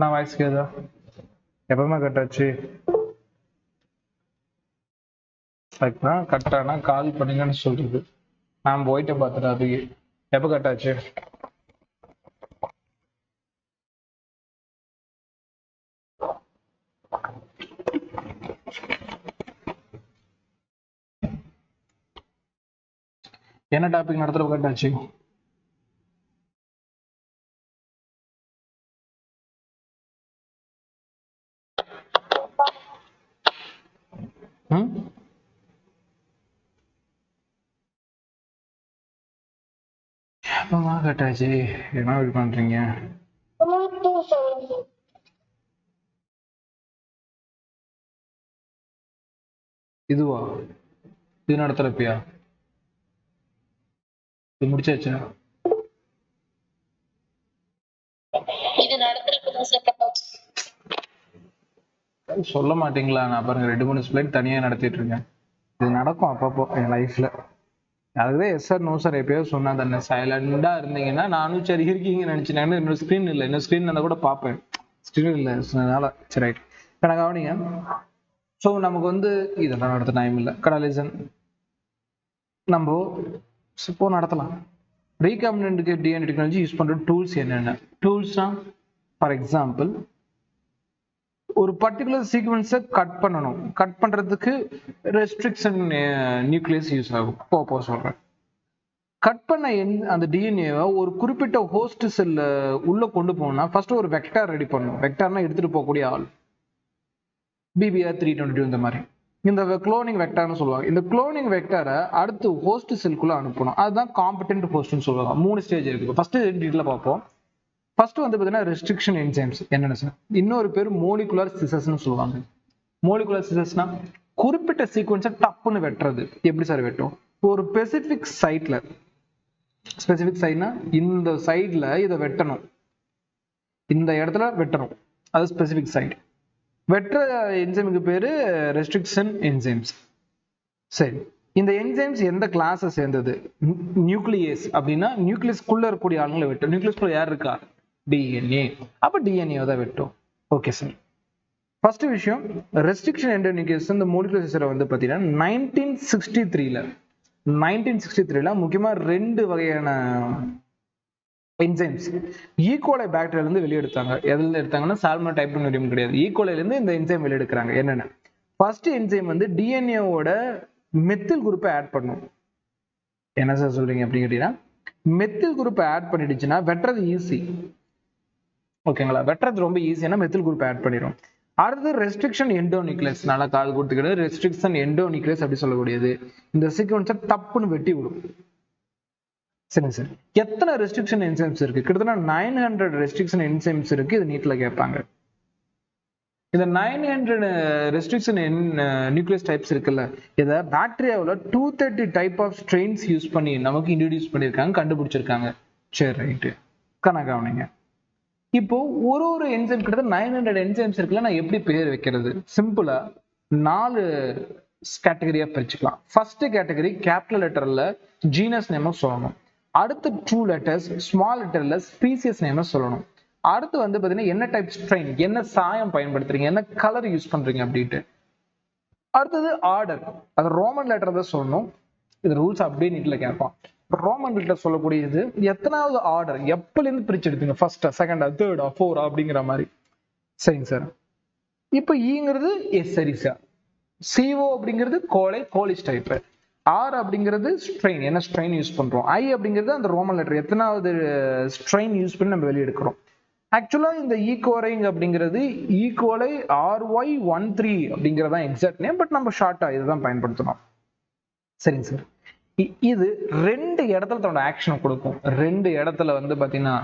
நான் வாய்ஸ் கேதா எப்பவுமே கட்டாச்சு. கட்டானா கால் பண்ணுங்கன்னு சொல்றது. நான் போயிட்டு பார்த்துட்டேன். அது எப்ப கட்டாச்சு? என்ன டாபிக் நடத்துறப்ப கட்டாச்சு? எப்பமா கட்டாச்சு? என்ன இப்படி பண்றீங்க? இதுவா? இது நடத்துறப்பியா? இது முடிச்சாச்சா? சொல்ல மாட்டீங்களா? நான் பாருங்க 2-3 ஸ்லைட் தனியா நடத்திட்டு இருக்கேன். இது நடக்கும் அப்பப்போ என் லைஃப்ல. அதுதான் எஸ் சார் நோ சார் எப்பயாவது சொன்னா தானே. சைலண்டா இருந்தீங்கன்னா நானும் சரி இருக்கீங்கன்னு நினைச்சேன். இன்னொரு ஸ்கிரீன் இல்லை, இன்னொரு ஸ்கிரீன் இருந்தா கூட பார்ப்பேன். ஸ்கிரீன் இல்லை, அதனால சரி ரைட். கணக்கு கவனிங்க. ஸோ நமக்கு வந்து இதெல்லாம் நடத்த டைம் இல்லை. கடலிசன் நம்ம இப்போ நடத்தலாம். ரீகாம்பினன்ட் டிஎன்ஏ டெக்னாலஜி யூஸ் பண்ற டூல்ஸ் என்னென்ன? டூல்ஸ்னா ஃபார் எக்ஸாம்பிள் ஒரு பர்டிகுலர் சீக்வன்ஸை கட் பண்ணணும். கட் பண்றதுக்கு ரெஸ்ட்ரிக்ஷன் நியூக்ளியஸ் யூஸ் ஆகும். போக சொல்றேன். கட் பண்ண அந்த டிஎன்ஏவை ஒரு குறிப்பிட்ட ஹோஸ்ட் செல்ல உள்ள கொண்டு போகணும்னா ஃபர்ஸ்ட் ஒரு வெக்டார் ரெடி பண்ணணும். வெக்டார்னா எடுத்துட்டு போகக்கூடிய ஆள். BBR 322 இந்த மாதிரி இந்த குளோனிங் வெக்டார்னு சொல்லுவாங்க. இந்த குளோனிங் வெக்டாரை அடுத்து ஹோஸ்ட் செல்குள்ள அனுப்பணும். அதுதான் காம்படென்ட் ஹோஸ்ட்னு சொல்லுவாங்க. 3 ஸ்டேஜ் இருக்கு. ஃபர்ஸ்ட் டீட்டெயில பார்ப்போம். ஃபர்ஸ்ட் வந்து பார்த்தீங்கன்னா ரெஸ்ட்ரிக்ஷன் என்சைம்ஸ் என்னென்ன சார்? இன்னொரு பேர் மோலிகுலர் சிசஸ்ன்னு சொல்லுவாங்க. மோலிகுலர் சிசஸ்னா குறிப்பிட்ட சீக்வன்ஸை டப்புன்னு வெட்டுறது. எப்படி சார் வெட்டும்? ஒரு ஸ்பெசிபிக் சைட்ல, ஸ்பெசிபிக் சைட்னா இந்த சைட்ல இதை வெட்டணும், இந்த இடத்துல வெட்டணும், அது ஸ்பெசிபிக் சைட். வெற்ற என்சைமுக்கு பேரு ரெஸ்ட்ரிக்ஷன் என்சைம்ஸ். சரி, இந்த என்சைம்ஸ் எந்த கிளாஸை சேர்ந்தது? நியூக்ளியஸ் அப்படின்னா நியூக்ளியஸ்குள்ள இருக்கக்கூடிய ஆளுங்களை வெட்டும். நியூக்ளியஸ்குள்ள யார் இருக்கா? டிஎன்ஏ. அப்ப டிஎன்ஏ தான் வெட்டும். Okay sir. ஃபர்ஸ்ட் விஷயம் ரெஸ்ட்ரிக்ஷன் என்டோனிகேஸ் இந்த மோலிகுலர் சிஸ்டரை வந்து பார்த்தீங்கன்னா 1963ல முக்கியமா 2 வகையான என்சைம்ஸ் ஈகோலை பாக்டீரியால இருந்து வெளியெடுத்தாங்க. எதுல எடுத்தாங்கன்னா சால்மோனெல்லா டைப்பினோரியம் கிடையாது, ஈகோலைல இருந்து இந்த என்சைம் வெளியெடுக்கிறாங்க. என்னென்ன? ஃபர்ஸ்ட் என்சைம் வந்து டிஎன்ஏவோட மெத்தில் குரூப்பை ஆட் பண்ணும். என்ன சார் சொல்றீங்க அப்படின்னு கேட்டீங்கன்னா, மெத்தில் குரூப் ஆட் பண்ணிடுச்சுன்னா வெட்டுறது ஈஸி. ஓகேங்களா, வெட்டுறது ரொம்ப ஈஸியான மெத்தில் குரூப் ஆட் பண்ணிடும். அடுத்து ரெஸ்ட்ரிக்ஷன் எண்டோநியூக்ளியஸ், நல்லா காது கொடுத்துக்கிறது. ரெஸ்ட்ரிக்ஷன் எண்டோநியூக்ளியஸ் அப்படி சொல்லக்கூடியது இந்த சீக்வன்ஸை டப்புன்னு வெட்டி விடும். சரிங்க சார், எத்தனை ரெஸ்ட்ரிக்ஷன் என்சைம்ஸ் இருக்கு? கிட்டத்தட்ட 900 ரெஸ்ட்ரிக்ஷன் என்சைம்ஸ் இருக்கு. இது நீட்ல கேட்பாங்க. இந்த 900 ரெஸ்ட்ரிக்ஷன் நியூக்ளியஸ் டைப்ஸ் இருக்குல்ல, இதை பாக்டீரியாவில் 230 டைப் ஆஃப் ஸ்ட்ரெயின்ஸ் யூஸ் பண்ணி நமக்கு இன்ட்ரடியூஸ் பண்ணியிருக்காங்க, கண்டுபிடிச்சிருக்காங்க. சரி, ரைட்டு, கணக்காவனிங்க. இப்போ ஒரு என்சைம் கிட்டத்தட்ட 900 என்சைம்ஸ் இருக்குல்ல, நான் எப்படி பேர் வைக்கிறது? சிம்பிளா 4 கேட்டகரியா பிரிச்சுக்கலாம். ஃபர்ஸ்ட் கேட்டகரி கேபிட்டல் லெட்டர்ல ஜீனஸ் நேம் சொல்லணும். அடுத்து 2 லெட்டர்ஸ் ஸ்மால் லெட்டர்ல ஸ்பீசியஸ் நேம் சொல்லணும். அடுத்து வந்து பாத்தீங்கன்னா என்ன டைப் ஸ்ட்ரெயின், என்ன சாயம் பயன்படுத்துறீங்க, என்ன கலர் யூஸ் பண்றீங்க அப்படின்ட்டு. அடுத்தது ஆர்டர், அது ரோமன் லெட்டர் தான் சொல்லணும். இது ரூல்ஸ் அப்படியே நீட்ல கேட்பான். ரோமன் லெட்டர் சொல்லக்கூடியது எத்தனாவது ஆர்டர், எப்பல இருந்து பிரிச்சு எடுப்பீங்க, ஃபர்ஸ்டா, செகண்டா, தேர்டா, ஃபோரா அப்படிங்கிற மாதிரி. சரிங்க சார். இப்போ ஈங்கிறது எஸ்ஸரிசா, சிஓ அப்படிங்கிறது கோலை, கோலிஸ் டைப். ஆர் அப்படிங்கிறது ஸ்ட்ரெயின், என்ன ஸ்ட்ரெயின் யூஸ் பண்றோம். ஐ அப்படிங்கிறது அந்த ரோமன் லெட்டர் எத்தனாவது ஸ்ட்ரெயின் யூஸ் பண்ணி நம்ம வெளியே எடுக்கிறோம். ஆக்சுவலா இந்த ஈகோரைங் அப்படிங்கிறது ஈகோலை RY13 அப்படிங்கிறதா எக்ஸாக்ட் நேம், பட் நம்ம ஷார்ட்டா இதுதான் பயன்படுத்தணும். சரிங்க சார். இது 2 இடத்துல தன்னோட ஆக்ஷனை கொடுக்கும். 2 இடத்துல வந்து பாத்தீங்கன்னா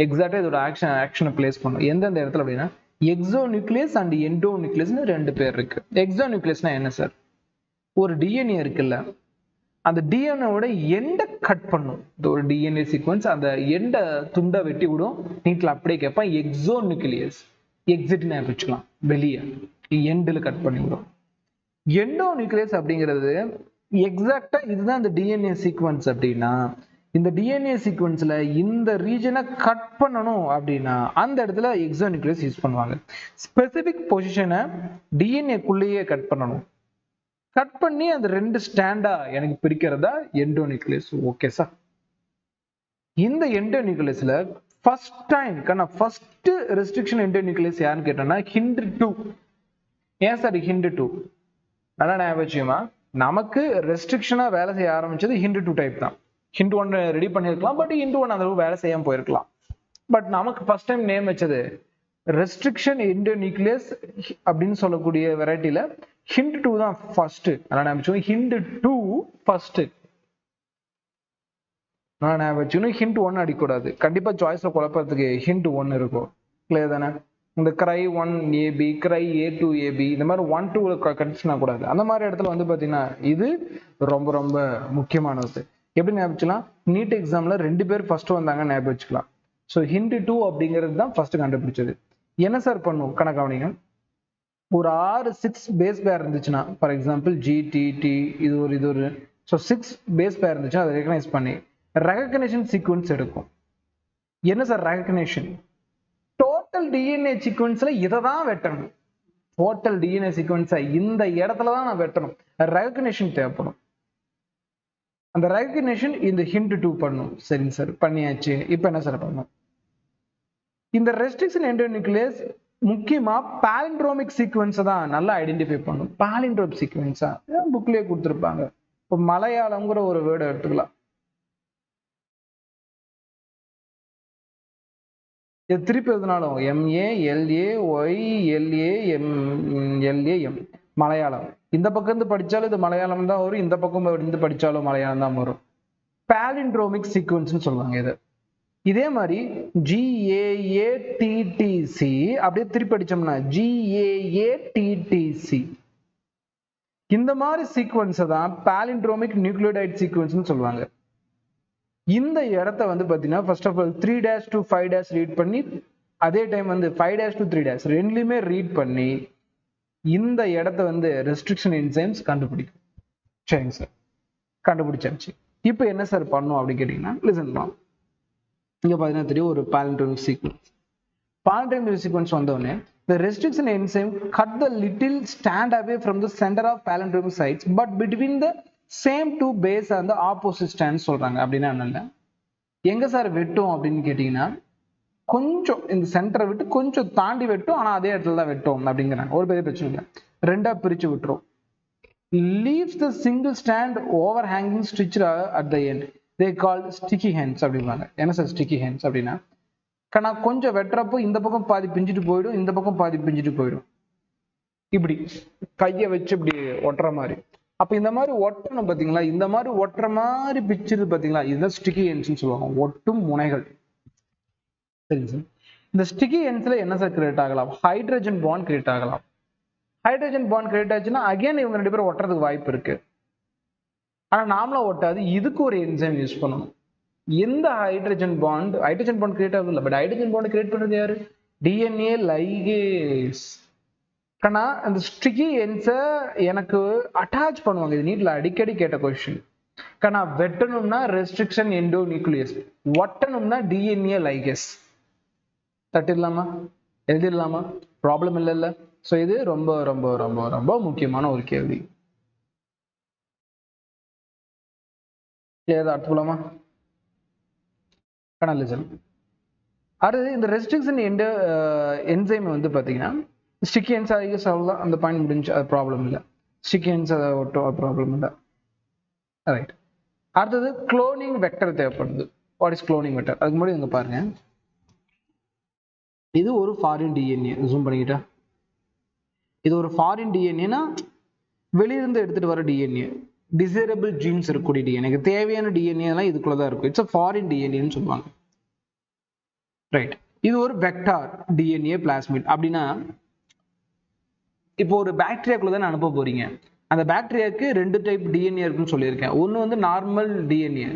எக்ஸாக்டா இதோட ஆக்ஷனை பிளேஸ் பண்ணும். எந்தெந்த இடத்துல அப்படின்னா எக்ஸோ நியூக்ளியஸ் அண்ட் எண்டோ நியூக்ளியஸ்னு 2 பேர் இருக்கு. எக்ஸோ நியூக்ளியஸ்னா என்ன சார்? ஒரு டிஎன்ஏ இருக்குல்ல, அந்த டிஎன்ஏவோட எண்டை கட் பண்ணும். ஒரு டிஎன்ஏ சீக்வன்ஸ் அந்த எண்டை துண்டை வெட்டி விடும். நீட்ல அப்படியே கேட்பான் எக்ஸோ நியூக்ளியஸ், எக்ஸிட்னு வச்சுக்கலாம், வெளியே எண்டில் கட் பண்ணி விடும். எண்டோ நியூக்ளியஸ் அப்படிங்கிறது எக்ஸாக்டா இதுதான் இந்த டிஎன்ஏ சீக்வன்ஸ் அப்படின்னா, இந்த டிஎன்ஏ சீக்வன்ஸ்ல இந்த ரீஜனை கட் பண்ணணும் அப்படின்னா அந்த இடத்துல எக்ஸோ நியூக்ளியஸ் யூஸ் பண்ணுவாங்க. ஸ்பெசிபிக் பொசிஷனை டிஎன்ஏக்குள்ளேயே கட் பண்ணணும். கட் பண்ணி அந்த 2 ஸ்டாண்டா எனக்கு பிரிக்கிறதா எண்டோ நியூக்ளியஸ். Okay sir. இந்த எண்டோ நியூக்ளியஸ்ல first time first restriction endonuclease யாருன்னு கேட்டோம்னா HindII. ஏன் சார் HindII? நல்லா ஞாபகம் வச்சுக்கோமா, நமக்கு ரெஸ்ட்ரிக்ஷனா வேலை செய்ய ஆரம்பிச்சது HindII டைப் தான். HindI ரெடி பண்ணிருக்கலாம், பட் HindI அந்த அளவு வேலை செய்யாம போயிருக்கலாம். பட் நமக்கு ஃபர்ஸ்ட் டைம் நேம் வச்சது ரெஸ்ட்ரிக்ஷன் எண்டோ நியூக்ளியஸ் அப்படின்னு சொல்லக்கூடிய வெரைட்டில HindII தான் ஃபர்ஸ்ட். அதனால ஞாபகம் HindII ஃபர்ஸ்ட். நான் ஞாபகம் வச்சுக்கணும். HindI அடிக்கூடாது. கண்டிப்பா சாய்ஸ்ல குழப்பறதுக்கு HindI இருக்கும். கிளியர் தானே? இந்த CRY 1AB, CRY A2AB இந்த மாதிரி 1, 2 கன்ஃபியூஷன் ஆகக்கூடாது. அந்த மாதிரி இடத்துல வந்து பாத்தீங்கன்னா இது ரொம்ப ரொம்ப முக்கியமானது. எப்படி ஞாபகம் வச்சுக்கலாம்? நீட் எக்ஸாம்ல 2 பேர் ஃபர்ஸ்ட் வந்தாங்க, ஞாபகம் வச்சுக்கலாம். ஸோ HindII அப்படிங்கிறது தான் ஃபர்ஸ்ட் கண்டுபிடிச்சது. என்ன சார் பண்ணும் கணக்காவணிங்க? ஒரு 6 பேஸ் பேர் இருந்துச்சுன்னா, ஃபார் எக்ஸாம்பிள் GTT இது ஒரு ஸோ 6 பேஸ் பேர் இருந்துச்சுன்னா அதை ரெகனைஸ் பண்ணி ரெகக்னேஷன் சீக்வன்ஸ் எடுக்கும். என்ன சார் ரெகக்னேஷன்? டோட்டல் டிஎன்ஏ சீக்வன்ஸ்ல இதை தான் வெட்டணும். டோட்டல் டிஎன்ஏ சீக்வன்ஸை இந்த இடத்துல தான் நான் வெட்டணும். ரெகக்னேஷன் தேவைப்படும். அந்த ரெகக்னேஷன் இந்த HindII பண்ணும். சரிங்க சார், பண்ணியாச்சு. இப்போ என்ன சார் பண்ணும்? இந்த ரெஸ்ட்ரிக்ஷன் எண்டோ நியூக்ளியஸ் முக்கியமா பாலிண்ட்ரோமிக் சீக்வன்ஸை தான் நல்லா ஐடென்டிஃபை பண்ணும். பாலிண்ட்ரோமிக் சீக்வன்ஸா புக்லயே கொடுத்துருப்பாங்க. இப்போ மலையாளம்ங்கிற ஒரு வேர்டை எடுத்துக்கலாம். இது திருப்பி எழுதினாலும் MALAYLAYMLAM மலையாளம். இந்த பக்கம் இருந்து படிச்சாலும் இது மலையாளம் தான் வரும், இந்த பக்கம் இருந்து படிச்சாலும் மலையாளம் தான் வரும். பாலிண்ட்ரோமிக் சீக்வன்ஸ்னு சொல்லுவாங்க இது. இதே மாதிரி GAATTC அப்படியே திருப்பி அடிச்சோம்னா GAATTC. இந்த மாதிரி சீக்வன்ஸை தான் பாலிண்ட்ரோமிக் நியூக்ளியோடைட் சீக்வன்ஸ்னு சொல்லுவாங்க. இந்த இடத்த வந்து பாத்தீங்கன்னா first of all 3' to 5' read பண்ணி, அதே டைம் வந்து 5' to 3' ரெண்டுலயுமே ரீட் பண்ணி இந்த இடத்த வந்து ரெஸ்ட்ரிக்ஷன் என்சைம்ஸ் கண்டுபிடிக்கும். சரிங்க சார், கண்டுபிடிச்சாச்சு. இப்போ என்ன சார் பண்ணும் அப்படின்னு கேட்டீங்கன்னா, லிசன் பண்ணலாம். இங்க பாத்தீங்கன்னா தெரியும் ஒரு பாலிண்ட்ரோமிக் சீக்வன்ஸ். பாலிண்ட்ரோமிக் சீக்வன்ஸ் வந்தோடனே the restriction enzyme cut the little stand away from the center of palindromic sites but between the same two base and the opposite stand சொல்றாங்க. அப்படின்னா என்ன, எங்க சார் வெட்டும் அப்படின்னு கேட்டீங்கன்னா, கொஞ்சம் இந்த சென்டரை விட்டு கொஞ்சம் தாண்டி வெட்டும், ஆனா அதே இடத்துல தான் வெட்டும் அப்படிங்கிறாங்க. ஒரு பெரிய பிரச்சனை இல்லை, 2 பிரிச்சு விட்டுரும். leaves the single strand overhanging stitched at the end. They called sticky hands அப்படிம்பாங்க. என்ன சார் sticky hands அப்படின்னா நான் கொஞ்சம் வெட்டுறப்போ இந்த பக்கம் பாதி பிஞ்சிட்டு போயிடும், இந்த பக்கம் பாதி பிஞ்சிட்டு போயிடும். இப்படி கையை வச்சு இப்படி ஒட்டுற மாதிரி. அப்ப இந்த மாதிரி ஒட்டணும் பாத்தீங்களா, இந்த மாதிரி ஒட்டுற மாதிரி பிக்சர் பாத்தீங்களா, இதுதான் ஸ்டிக்கி எண்ட்ஸ்னு சொல்லுவாங்க, ஒட்டும் முனைகள். சரிங்க சார். இந்த ஸ்டிக்கி எண்ட்ஸ்ல என்ன சார் கிரியேட் ஆகலாம்? ஹைட்ரஜன் பாண்ட் கிரியேட் ஆகலாம். ஹைட்ரஜன் பாண்ட் கிரியேட் ஆச்சுன்னா அகைன் இவங்க 2 பேரும் ஒட்டுறதுக்கு வாய்ப்பு இருக்கு. ஆனா நாமளா ஒட்டாது, இதுக்கு ஒரு என்சைம் யூஸ் பண்ணணும். எந்த ஹைட்ரஜன் பாண்ட் கிரியேட் ஆகுது இல்லை, பட் ஹைட்ரஜன் பாண்ட் கிரியேட் பண்றது யாரு? DNA ligase. ஆனா அந்த ஸ்டிக்கி எண்ட்ஸை எனக்கு அட்டாச் பண்ணுவாங்க. இது நீட்ல அடிக்கடி கேட்ட கொஸ்டின். ஆனா வெட்டணும்னா ரெஸ்ட்ரிக்ஷன் எண்டோ நியூக்ளியஸ், ஒட்டணும்னா டிஎன்ஏ லைகேஸ். தட்டிடலாமா, எழுதிடலாமா? ப்ராப்ளம் இல்லைல்ல. ஸோ இது ரொம்ப ரொம்ப ரொம்ப ரொம்ப முக்கியமான ஒரு கேள்வி. ஏதாவது அடுத்துலாமா? கனலிசம். அடுத்து இந்த ரெஸ்ட்ரிக்ஷன் என்சைம் வந்து பார்த்தீங்கன்னா ஸ்டிக்கி எண்ட்ஸ் ஆகிய அவ்வளோதான், அந்த பாயிண்ட் முடிஞ்சு, அது ப்ராப்ளம் இல்லை. ஸ்டிக்கி எண்ட்ஸ் அதை ஒட்டும், அது ப்ராப்ளம் இல்லை. ரைட். அடுத்தது குளோனிங் வெக்டர் தேவைப்படுது. What is cloning vector? அதுக்கு முன்னாடி இங்க பாருங்க, இது ஒரு ஃபாரின் டிஎன்ஏ. ஜூம் பண்ணிக்கிட்டா, இது ஒரு ஃபாரின் டிஎன்ஏனா வெளியிருந்து எடுத்துட்டு வர டிஎன்ஏ, டிசைரபிள் ஜீன்ஸ் இருக்கக்கூடிய டிஎன்ஏ, தேவையான டிஎன்ஏ எல்லாம் இதுக்குள்ளதான் இருக்கும். இட்ஸ் அ ஃபாரின் டிஎன்ஏன்னு சொல்லுவாங்க. ரைட். இது ஒரு வெக்டார் டிஎன்ஏ பிளாஸ்மிட். அப்படின்னா இப்போ ஒரு பாக்டீரியாக்குள்ள தான் அனுப்ப போறீங்க. அந்த பாக்டீரியாவுக்கு 2 டைப் டிஎன்ஏ இருக்குன்னு சொல்லியிருக்கேன். ஒன்று வந்து நார்மல் டிஎன்ஏ,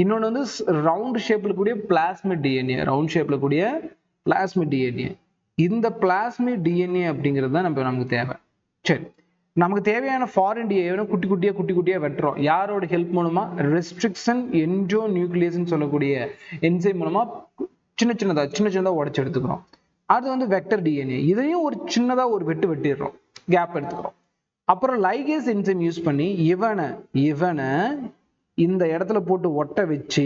இன்னொன்று வந்து ரவுண்ட் ஷேப்ல கூடிய பிளாஸ்மிட் டிஎன்ஏ. ரவுண்ட் ஷேப்ல கூடிய பிளாஸ்மிட் டிஎன்ஏ. இந்த பிளாஸ்மிட் டிஎன்ஏ அப்படிங்கிறது தான் நமக்கு தேவை. சரி, நமக்கு தேவையான ஃபாரின் டிஎன்ஏ குட்டி குட்டியா வெட்டுறோம். யாரோட ஹெல்ப் மூலமா? ரெஸ்ட்ரிக்ஷன் எண்டோ நியூக்ளியஸ்ன்னு சொல்லக்கூடிய என்சைம் மூலமா சின்ன சின்னதா உடைச்சு எடுத்துக்கிறோம். அது வந்து வெக்டர் டிஎன்ஏ. இதையும் ஒரு சின்னதா ஒரு வெட்டிடுறோம், கேப் எடுத்துக்கிறோம். அப்புறம் லைகேஸ் என்சைம் யூஸ் பண்ணி இவனை இந்த இடத்துல போட்டு ஒட்ட வச்சு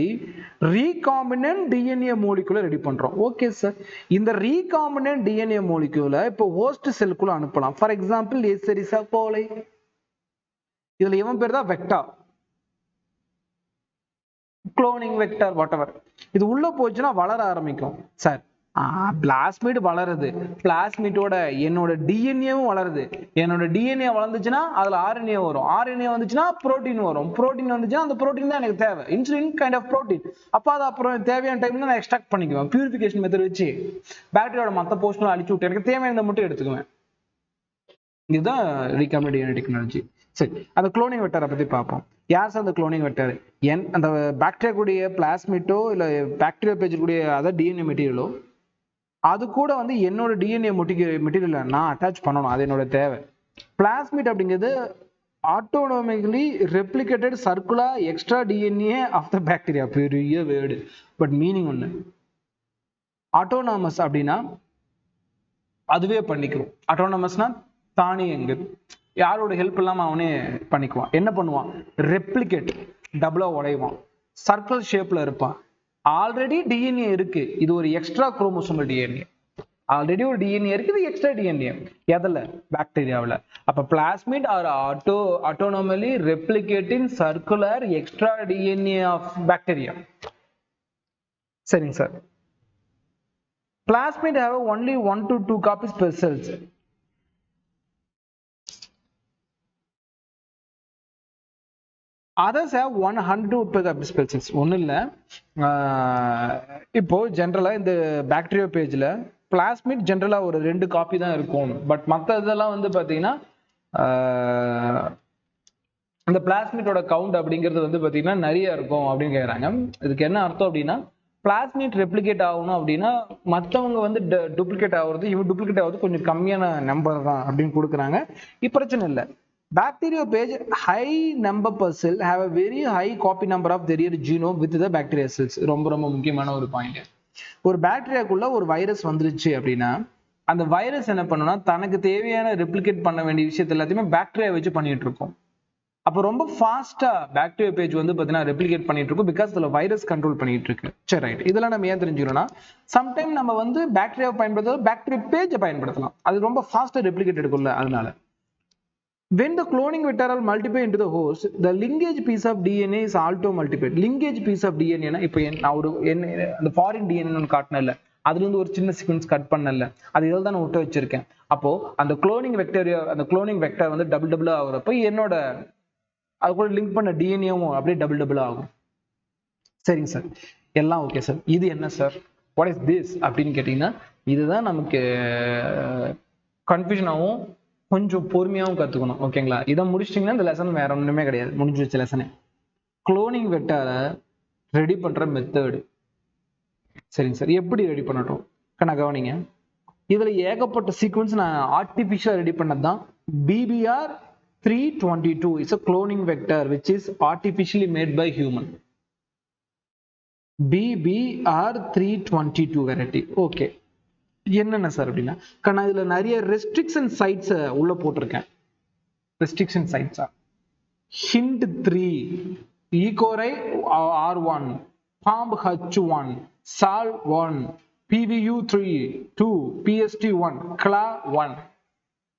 ரீகாம்பினன்ட் டிஎன்ஏ மோலிகுலை ரெடி பண்றோம். Okay sir. இந்த ரீகாம்பினன்ட் டிஎன்ஏ மோலிகுலை இப்போ ஹோஸ்ட் செல்லுக்குள்ள அனுப்பலாம். ஃபார் எக்ஸாம்பிள் எசெரிசா கோலை. இதுல இவன் பேர் தான் vector, cloning vector, what ever. இது உள்ள போச்சுன்னா வளர ஆரம்பிக்கும் சார். பிளாஸ்மிட் வளருது, பிளாஸ்மிட்டோட என்னோட டிஎன்ஏவும் வளருது. என்னோட டிஎன்ஏ வளர்ந்துச்சுன்னா அதுல ஆர்என்ஏ வரும், ஆர்என்ஏ வந்துச்சுன்னா புரோட்டீன் வரும், புரோட்டீன் வந்துச்சுன்னா அந்த புரோட்டீன் தான் எனக்கு தேவை, இன்சுலின் கைண்ட் ஆஃப் புரோட்டீன். அப்போ அது அப்புறம் தேவையான டைம்ல நான் எக்ஸ்ட்ராக்ட் பண்ணிக்குவேன். பியூரிஃபிகேஷன் மெத்தட் வச்சு பாக்டீரியாவோட மற்ற போர்ஷன்லாம் அழிச்சு விட்டு எனக்கு தேவையான மட்டும் எடுத்துக்குவேன். இதுதான் ரீகாம்பினன்ட் டெக்னாலஜி. சரி, அந்த குளோனிங் வெக்டரை பத்தி பார்ப்போம். யார் சார் அந்த குளோனிங் வெக்டர்? அந்த பாக்டீரியா கூடிய பிளாஸ்மிட்டோ இல்ல பாக்டீரியா பேஜ் கூடிய அதாவது டிஎன்ஏ மெட்டீரியலோ, அது கூட வந்து என்னோட டிஎன்ஏ மெட்டீரியல் நான் அட்டாச் பண்ணணும், அது என்னோட தேவை. பிளாஸ்மிட் அப்படிங்கிறது autonomically replicated circular extra DNA of the bacteria. பெரிய வேர்டு, பட் மீனிங் ஒன்று. ஆட்டோனாமஸ் அப்படின்னா அதுவே பண்ணிக்கும். ஆட்டோனாமஸ்னா தானியங்கு, யாரோட ஹெல்ப் இல்லாம அவனே பண்ணிக்குவான். என்ன பண்ணுவான்? ரெப்ளிகேட், டபுளா உடைவான், சர்க்கிள் ஷேப்ல இருப்பான். ஆல்ரெடி டிஎன்ஏ இருக்கு, இது ஒரு எக்ஸ்ட்ரா குரோமோசோமல் டிஎன்ஏ. ஆல்ரெடி ஒரு டிஎன்ஏ இருக்கு, இது எக்ஸ்ட்ரா டிஎன்ஏ. எதில்? பாக்டீரியாவில். அப்ப plasmid or autonomously replicating circular extra DNA of bacteria. சரிங்க sir. Plasmid have only 1 to 2 copies per cells. Others have 100 to 2 copies per cells. ஒன்றும் இல்லை, இப்போ ஜென்ரலா இந்த பாக்டீரியா பேஜ்ல பிளாஸ்மிட் ஜென்ரலா ஒரு 2 காப்பி தான் இருக்கும். பட் மற்ற இதெல்லாம் வந்து பாத்தீங்கன்னா இந்த பிளாஸ்மிட்டோட கவுண்ட் அப்படிங்கிறது வந்து பாத்தீங்கன்னா நிறைய இருக்கும் அப்படின்னு கேட்குறாங்க. இதுக்கு என்ன அர்த்தம் அப்படின்னா, பிளாஸ்மிட் ரெப்ளிகேட் ஆகணும் அப்படின்னா மற்றவங்க வந்து டூப்ளிகேட் ஆகுறது, இவன் டூப்ளிகேட் ஆகுறது கொஞ்சம் கம்மியான நம்பர் தான் அப்படின்னு கொடுக்குறாங்க. இப்போ பிரச்சனை இல்லை. Bacteria page high number per cell have a very high copy number of their genome with the bacteria cells. ரொம்ப ரொம்ப முக்கியமான ஒரு பாயிண்ட். ஒரு பாக்டீரியாக்குள்ள ஒரு வைரஸ் வந்துருச்சு அப்படின்னா அந்த வைரஸ் என்ன பண்ணுன்னா தனக்கு தேவையான ரெப்ளிகேட் பண்ண வேண்டிய விஷயத்த எல்லாத்தையுமே பாக்டீரியா வச்சு பண்ணிட்டு இருக்கும். அப்போ ரொம்ப ஃபாஸ்டா பாக்டீரியா பேஜ் வந்து பார்த்தீங்கன்னா ரெப்ளிகேட் பண்ணிட்டு இருக்கும், பிகாஸ் இதுல வைரஸ் கண்ட்ரோல் பண்ணிட்டு இருக்கு. சரி, ரைட். இதெல்லாம் நம்ம ஏன் தெரிஞ்சுக்கணும்னா, சம்டைம் நம்ம வந்து பாக்டீரியா பயன்படுத்த பாக்டீரியா பேஜை பயன்படுத்தலாம், அது ரொம்ப ஃபாஸ்டா ரெப்ளிகேட் எடுக்கும்ல, அதனால. When the cloning vector are multiplied into the host, the linkage piece of DNA is also multiplied. Linkage piece of DNA னா இப்போ நான் ஒரு அந்த ஃபாரின் DNA ஒன்று காட்டினல, அதுல இருந்து ஒரு சின்ன சீக்வன்ஸ் கட் பண்ணல, அது இதில் தான் நான் விட்டு வச்சிருக்கேன். அப்போ அந்த குளோனிங் வெக்டர் வந்து டபுள் ஆகுறப்போ என்னோட அது கூட லிங்க் பண்ண டிஎன்ஏவும் அப்படியே டபுள் ஆகும். சரிங்க சார், எல்லாம் ஓகே சார். இது என்ன சார், வாட் இஸ் திஸ் அப்படின்னு கேட்டீங்கன்னா, இதுதான் நமக்கு கன்ஃபியூஷன் ஆகும், கொஞ்சம் பொறுமையாகவும் கற்றுக்கணும். ஓகேங்களா, இதை முடிச்சிட்டிங்கன்னா இந்த லெசன் வேற ஒன்றுமே கிடையாது, முடிஞ்சு வச்ச லெசனே. குளோனிங் வெக்டரை ரெடி பண்ணுற மெத்தடு. சரிங்க சார், எப்படி ரெடி பண்ணட்டும் கண்ணா கவனிங்க. இதில் ஏகப்பட்ட சீக்வன்ஸ் நான் ஆர்டிஃபிஷியல் ரெடி பண்ணது தான். BBR 322 is a cloning vector which is artificially made by human. BBR 322 variety. Okay, என்னென்ன சார் அப்படின்னா, நான் இதுல நிறைய ரெஸ்ட்ரிக்ஷன் சைட்ஸ் உள்ள போட்டிருக்கேன். ரெஸ்ட்ரிக்ஷன் சைட்ஸா ஹிண்ட் 3, ஈகோரை R1, பாம்பு H1, சால் 1, PVU 3, 2, PST1, CLA 1.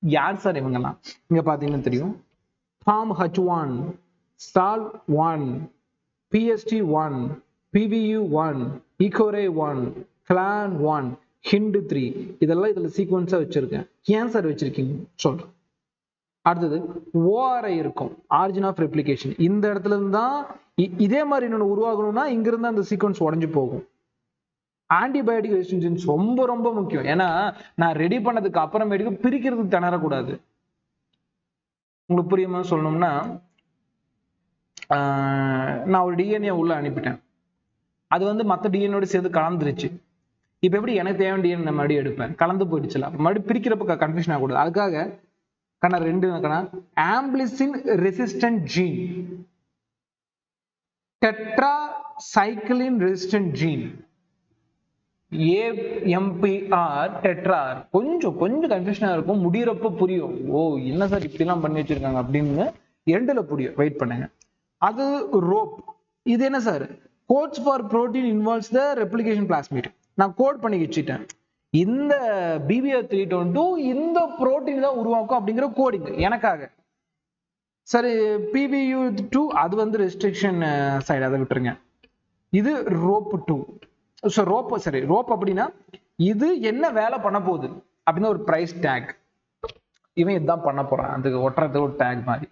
யார் சார் இவங்கெல்லாம்? இங்க பாத்தீங்கன்னா தெரியும். பாம்பு H1, சால் 1, PST1, PVU 1, ஈகோரை 1, CLAN 1, ஹிண்ட் 3. இதெல்லாம் இதுல சீக்வன்ஸா வச்சிருக்கேன். ஏன் சார் வச்சிருக்கீங்க சொல்றேன். அடுத்தது ORI இருக்கும், ஆரிஜின் ஆஃப் ரெப்ளிகேஷன். இந்த இடத்துல இருந்து தான் இதே மாதிரி இன்னொன்று உருவாகணும்னா இங்க இருந்து அந்த சீக்வன்ஸ் உடஞ்சு போகும். ஆன்டிபயோட்டிக் ரெசிஸ்டன்ஸ் ரொம்ப ரொம்ப முக்கியம். ஏன்னா நான் ரெடி பண்ணதுக்கு அப்புறமேட்டுக்கு பிரிக்கிறதுக்கு திணறக்கூடாது. உங்களுக்கு புரியுமா சொல்லணும்னா, நான் ஒரு டிஎன்ஏ உள்ள அனுப்பிட்டேன், அது வந்து மற்ற டிஎன்ஏட சேர்ந்து கலந்துருச்சு. இப்ப எப்படி எனக்கு தேவையான டிஎன்ஏ நான் மறுபடியும் எடுப்பேன், கலந்து போயிடுச்சுல, மறுபடியும் பிரிக்கிறப்ப கன்ஃபியூஷன் ஆகக்கூடாது. அதுக்காக கண்ணா ரெண்டு ஆம்பிளிசின் ரெசிஸ்டன்ட் ஜீன், டெட்ரா சைக்கிளின் ரெசிஸ்டன்ட் ஜீன், AMPR டெட்ரார். கொஞ்சம் கன்ஃபியூஷனா இருக்கும், முடியறப்ப புரியும். ஓ என்ன சார் இப்படி எல்லாம் பண்ணி வச்சிருக்காங்க அப்படின்னு எண்டுல புரியும், வெயிட் பண்ணுங்க. அது ரோப். இது என்ன sir, quotes for protein involves the replication plasmid. நான் கோட் பண்ணி வச்சுட்டேன், இந்த BBR 322 இந்த புரோட்டீன் தான் உருவாக்கும் அப்படிங்கிற கோடிங் எனக்காக. சரி, PVU 2 அது வந்து ரெஸ்ட்ரிக்ஷன் சைடு, அதை விட்டுருங்க. இது ரோப் 2. ஸோ ரோப் அப்படின்னா இது என்ன வேலை பண்ண போகுது அப்படின்னு ஒரு பிரைஸ் டேக், இவன் இதுதான் பண்ண போறான், அதுக்கு ஒட்டுறது ஒரு டேக் மாதிரி.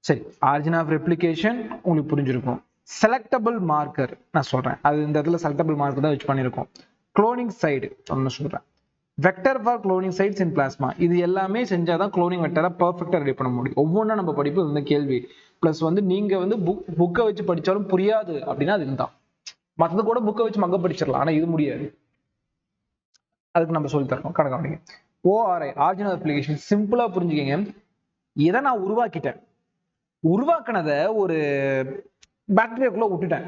சரி, ஆரிஜின் ஆஃப் ரெப்ளிகேஷன் உங்களுக்கு புரிஞ்சிருக்கும். செலக்டபிள் மார்க்கர் நான் சொல்றேன், அது இந்த இடத்துல செலக்டபிள் மார்க்கர் தான் வச்சு பண்ணியிருக்கோம். குளோனிங் சைடு ஒன்று சொல்றேன், vector for cloning sites in plasma. இது எல்லாமே செஞ்சாதான் குளோனிங் வெக்டரை பர்ஃபெக்டா ரெடி பண்ண முடியும். ஒவ்வொன்றா நம்ம படிப்பு இந்த கேள்வி பிளஸ் வந்து நீங்க வந்து புக்கை வச்சு படிச்சாலும் புரியாது அப்படின்னா அது இதுதான். மற்றது கூட புக்கை வச்சு மக்க படிச்சிடலாம், ஆனா இது முடியாது. அதுக்கு நம்ம சொல்லி தரோம் கணக்காக. ORI ஆரிஜின் ஆஃப் ரெப்ளிகேஷன் சிம்பிளா புரிஞ்சுக்கங்க. இதை நான் உருவாக்கிட்டேன், உருவாக்குனத ஒரு பாக்டீரியாக்குள்ள விட்டுட்டேன்.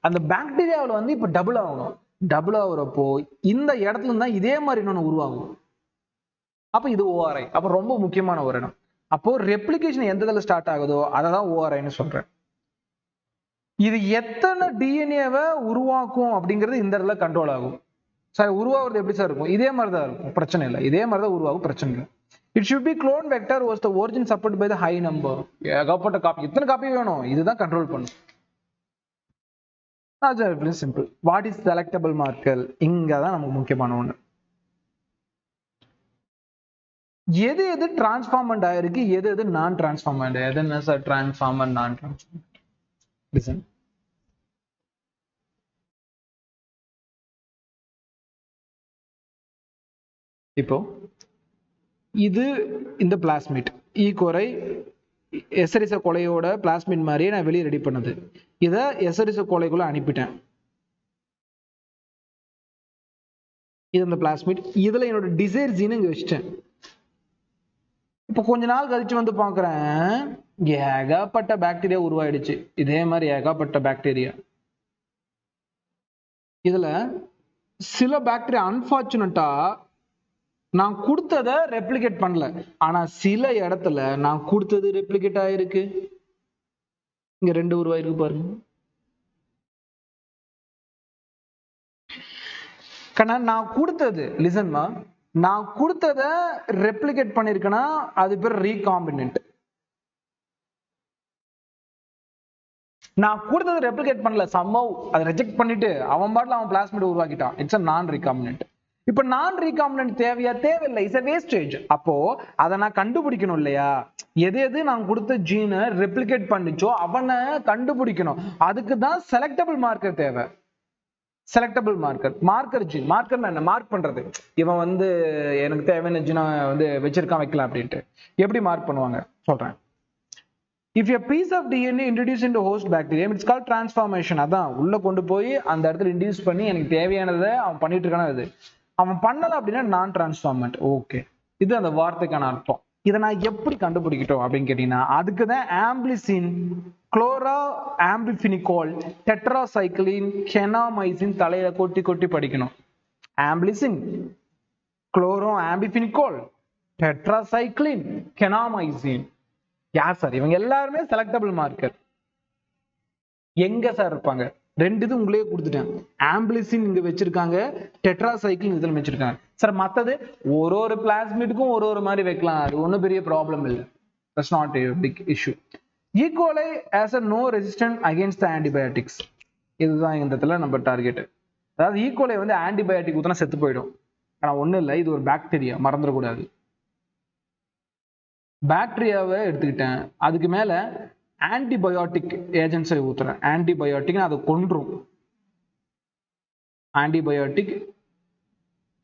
அந்த பாக்டீரியாவில் வந்து இப்ப டபுள் ஆகணும். டபுள் ஆகுறப்போ இந்த இடத்துல இருந்தா இதே மாதிரி இன்னொன்று உருவாகும். அப்ப இது ORI. அப்ப ரொம்ப முக்கியமான ஒரு இடம். அப்போ ரெப்ளிகேஷன் எந்த இதில் ஸ்டார்ட் ஆகுதோ அதை தான் ORIன்னு சொல்றேன். இது எத்தனை டிஎன்ஏவை உருவாக்கும் அப்படிங்கிறது இந்த இடத்துல கண்ட்ரோல் ஆகும். சார் உருவாகிறது எப்படி சார் இருக்கும், இதே மாதிரி தான் இருக்கும், பிரச்சனை இல்லை, இதே மாதிரி தான் உருவாகும், பிரச்சனை இல்லை. It should be clone vector was the origin supported by the high number. ஏகப்பட்ட காப்பி, எத்தனை காப்பி வேணும், இதுதான் கண்ட்ரோல் பண்ணும். Simple. What is selectable marker, இங்கதான் நமக்கு முக்கியமான ஒண்ணு. எது எது டிரான்ஸ்ஃபார்மண்ட் ஆயிருக்கு, எது எது நான் டிரான்ஸ்ஃபார்மண்ட். எது என்ன சார் டிரான்ஸ்ஃபார்மண்ட், நான் டிரான்ஸ்ஃபார்மண்ட்? லிசன். இப்போ இது இந்த பிளாஸ்மிட் ஈகோரை எசரிச கொலையோட பிளாஸ்மிட் மாதிரியே நான் வெளியே ரெடி பண்ணது. இதை எசரிச கொலைக்குள்ள அனுப்பிட்டேன். இது இந்த பிளாஸ்மிட், இதுல என்னோட டிசைர் ஜீன் இங்க வச்சிட்டேன். இப்போ கொஞ்ச நாள் கழிச்சு வந்து பாக்குறேன், ஏகப்பட்ட பாக்டீரியா உருவாயிடுச்சு. இதே மாதிரி ஏகப்பட்ட பாக்டீரியா. இதுல சில பாக்டீரியா அன்பார்ச்சுனேட்டா நான் கொடுத்ததை ரெப்ளிகேட் பண்ணல, ஆனா சில இடத்துல நான் கொடுத்தது ரெப்ளிகேட் ஆயிருக்கு. இங்க 2 உருவாயிருக்கு பாருங்க. கண்ணா நான் கொடுத்தது, லிசன்மா, நான் கொடுத்ததை ரெப்ளிகேட் பண்ணிருக்கேன்னா அது பேர் ரீகாம்பினன்ட். நான் கொடுத்ததை ரெப்ளிகேட் பண்ணல, சம்மவ் அதை ரிஜெக்ட் பண்ணிட்டு அவன் பாட்டில் அவன் பிளாஸ்மிட் உருவாக்கிட்டான், இட்ஸ் a நான் ரீகாம்பினன்ட். இப்ப நான் ரீகாம்பினன்ட் தேவையா? தேவையில்லை, இட்ஸ் a வேஸ்டேஜ். அப்போ அதை நான் கண்டுபிடிக்கணும் இல்லையா? எது எது நான் கொடுத்த ஜீனை ரெப்ளிகேட் பண்ணிச்சோ அவனை கண்டுபிடிக்கணும். அதுக்கு தான் செலக்டபிள் மார்க்கர் தேவை. Selectable marker, marker gene. Marker என்ன? மார்க் பண்றது. இவன் வந்து எனக்கு தேவையான ஜீனை வந்து வச்சிருக்கான் வைக்கலாம் அப்படின்ட்டு. எப்படி மார்க் பண்ணுவாங்க சொல்றேன். If a piece of DNA introduced into host bacterium, it's called transformation. அதான் உள்ள கொண்டு போய் அந்த இடத்துல இன்டியூஸ் பண்ணி எனக்கு தேவையானதை அவன் பண்ணிட்டு இருக்கான. அது அவன் பண்ணல அப்படின்னா நான் டிரான்ஸ்ஃபார்மன்ட். ஓகே, இது அந்த வார்த்தைக்கான அர்த்தம். இதை நான் எப்படி கண்டுபிடிக்கிட்டோம் அப்படின்னு கேட்டீங்கன்னா அதுக்கு தான் ஆம்பிளிசின், குளோரா ஆம்பிஃபினிகோல், டெட்ராசைக்ளின், கெனாமைசின் தலையில கொட்டி கொட்டி படிக்கணும். ஆம்பிளிசின், குளோரோ ஆம்பிஃபினிகோல், டெட்ராசைக்ளின், கெனாமைசின். யார் சார் இவங்க? எல்லாருமே செலக்டபிள் மார்க்கர். எங்க சார் இருப்பாங்க? ரெண்டு இது உங்களே கொடுத்துட்டேன். ஆம்பிளிசின் இங்க வச்சிருக்காங்க, டெட்ராசைக்ளின் இதுல வச்சிருக்காங்க. சார் மத்தது ஒரு ஒரு பிளாஸ்மிடுக்கும் ஒரு ஒரு மாதிரி வைக்கலாம், அது ஒன்றும் பெரிய ப்ராப்ளம் இல்லை. That's not a big issue. E. coli has a no resistance against the antibiotics. இதுதான் இந்த இடத்துல நம்ம டார்கெட். அதாவது E. coli வந்து ஆன்டிபயோட்டிக் ஊத்தினா செத்து போயிடும். ஆனா ஒண்ணும் இல்லை, இது ஒரு பாக்டீரியா, மறந்துடக்கூடாது. பாக்டீரியாவை எடுத்துக்கிட்டேன், அதுக்கு மேல ஆன்டிபயோட்டிக் ஏஜென்ட்ஸை ஊத்துறேன். ஆன்டிபயோட்டிக் அதை கொன்றும். ஆன்டிபயோட்டிக்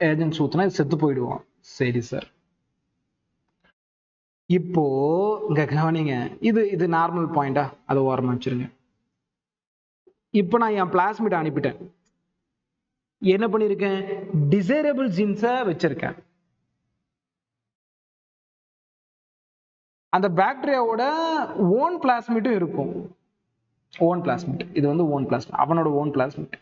ஏஜென்ட்ஸ் ஊத்துனா செத்து போயிடுவான். சரி சார், இப்போ இங்க கவனிங்க, இது இது நார்மல் பாயிண்டா, அதை ஓரமா வச்சிருங்க. இப்போ நான் என் பிளாஸ்மிட் அனுப்பிட்டேன். என்ன பண்ணிருக்கேன்? டிசைரபிள் ஜீன்ஸை வச்சிருக்கேன். அந்த பாக்டீரியாவோட ஓன் பிளாஸ்மிட்டும் இருக்கும். ஓன் பிளாஸ்மிட், இது வந்து ஓன் பிளாஸ்மிட், அவனோட ஓன் பிளாஸ்மிட்.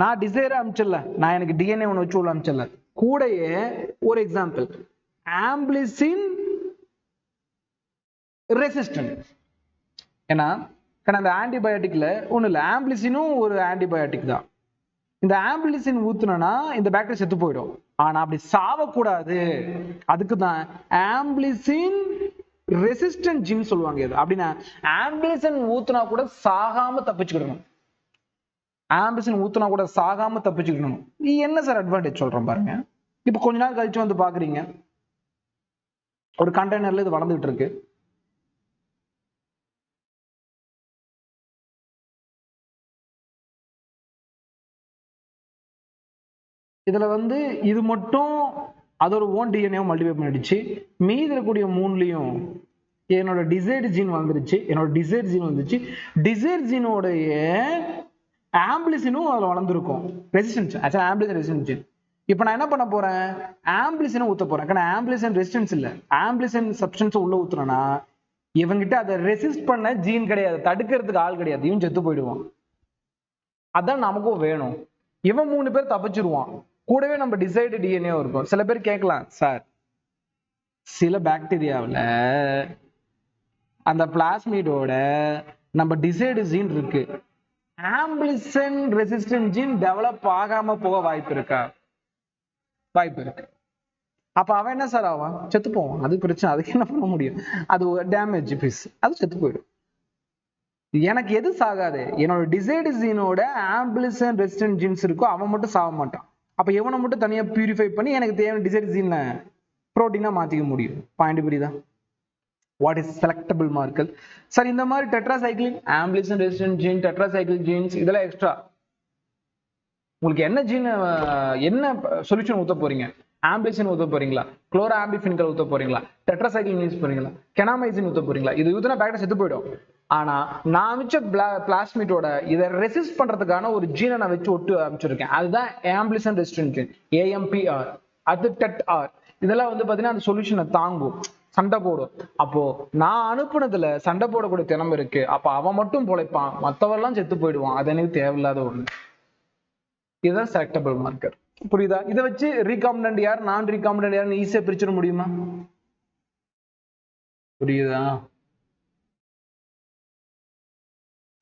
நான் டிசைரை அனுப்பிச்சிடல, நான் எனக்கு டிஎன்ஏ ஒன்று வச்சு உள்ள அனுப்பிச்சிடல. கூடயே ஒரு எக்ஸாம்பிள், ஆம்பிளிசின் ரெசிஸ்டன்ட். ஏன்னா அந்த ஆன்டிபயோட்டிக்ல ஒன்றும் இல்லை, ஆம்பிளிசினும் ஒரு ஆன்டிபயோட்டிக் தான். இந்த ஆம்பிளிசின் ஊத்துனா இந்த பாக்டீரியா செத்து போயிடும். ஆனா அப்படி சாவக்கூடாது, அதுக்கு தான் ஆம்பிளிசின் ரெசிஸ்டன்ட் ஜீன் சொல்லுவாங்க. இது அப்படின்னா ஆம்பிளிசின் ஊத்துனா கூட சாகாம தப்பிச்சுக்கிடணும். ஆம்பிளிசின் ஊத்துனா கூட சாகாம தப்பிச்சுக்கிடணும். நீ என்ன சார் அட்வான்டேஜ் சொல்றோம் பாருங்க. இப்ப கொஞ்ச நாள் கழிச்சு வந்து பாக்குறீங்க, ஒரு கண்டெய்னர்ல இது வளர்ந்துட்டு இருக்கு. இதுல வந்து இது மட்டும் அதோட ஓன் டிஎன்ஏ மல்டிப்ளை பண்ணிடுச்சு. மீதி இருக்கக்கூடிய மூணுலையும் என்னோட டிசைர்டு ஜீன் வந்துருச்சு. என்னோட டிசைர்டு ஜீன் வந்துச்சு. டிசைர்டு ஜீனோடைய ஆம்பிளிசினும் அதில் வளர்ந்துருக்கும். ரெசிஸ்டன்ஸ் ஆக்சுவலா ஆம்பிளிசின் ரெசிஸ்டன்ஸ் ஜீன். இப்போ நான் என்ன பண்ண போறேன்? ஆம்பிளிசினை ஊத்த போறேன். ஏன்னா ஆம்பிளிசின் ரெசிஸ்டன்ஸ் இல்லை, ஆம்பிளிசின் சப்ஸ்டன்ஸ் உள்ள ஊத்துறேன்னா இவங்கிட்ட அதை ரெசிஸ்ட் பண்ண ஜீன் கிடையாது, தடுக்கிறதுக்கு ஆள் கிடையாது, இவன் செத்து போயிடுவான். அதான் நமக்கும் வேணும். இவன் 3 பேர் தப்பிச்சிருவான், கூடவே நம்ம டிசைடு டிஎன்ஏ இருக்கும். சில பேர் கேட்கலாம், சார் சில பாக்டீரியாவில் அந்த பிளாஸ்மிடோட நம்ம டிசைடு ஜீன் இருக்கு, ஆம்பிளிசின் ரெசிஸ்டன்ட் ஜீன் டெவலப் ஆகாம போக வாய்ப்பு இருக்கா? வாய்ப்பு இருக்கு. அப்ப அவன் என்ன சார் ஆவான்? செத்து போவான். அது பிரச்சனை, அதுக்கு என்ன பண்ண முடியும்? அது டேமேஜ் பீஸ், அது செத்து போயிடும். எனக்கு எது சாகாது? என்னோட டிசைடு ஜீனோட ஆம்பிளிசின் ரெசிஸ்டன்ட் ஜீன்ஸ் இருக்கோ அவன் மட்டும் சாக மாட்டான். அப்ப இவனை மட்டும் தனியா பியூரிஃபை பண்ணி எனக்கு தேவையான டிசைடு ஜீனை புரோட்டீனா மாத்திக்க முடியும். பாயிண்ட் புரியுதா? What is selectable marker? Sir இந்த மாதிரி tetracycline, ampicillin resistant gene, tetracycline genes இதெல்லாம் எக்ஸ்ட்ரா. உங்களுக்கு என்ன ஜீன், என்ன சொல்யூஷன் ஊத்த போறீங்க? ஆம்பிளிசின் ஊத்த போறீங்களா? குளோரோ ஆம்பிஃபினிகல் ஊத்த போறீங்களா? டெட்ராசைக்ளின் யூஸ் போறீங்களா? கெனாமைசின் ஊத்த போறீங்களா? இது ஊத்தினா பாக்டீரியா செத்து போயிடும். ஆனா நான் வச்ச பிளாஸ்மிடோட இதை ரெசிஸ்ட் பண்றதுக்கான ஒரு ஜீனை நான் வச்சு ஒட்டு அமைச்சிருக்கேன். அதுதான் ஆம்பிளிசின் ரெசிஸ்டன்ட் ஜீன், AMPR. அது TET-R. இதெல்லாம் வந்து பாத்தீங்கன்னா அந்த சொல்யூஷனை தாங்கும், சண்டை போடும். அப்போ நான் அனுப்புனதுல சண்டை போடக்கூடிய திறமை இருக்கு. அப்ப அவன் மட்டும் பொழைப்பான், மற்றவெல்லாம் செத்து போயிடுவான். அது எனக்கு தேவையில்லாத ஒண்ணு. இதுதான் செலக்டபிள் மார்க்கர். புரியுதா? இதை வச்சு ரீகாம்பினன்ட் யார், நான் ரீகாம்பினன்ட் யாருன்னு ஈஸியா பிரிச்சிட முடியுமா? புரியுதா?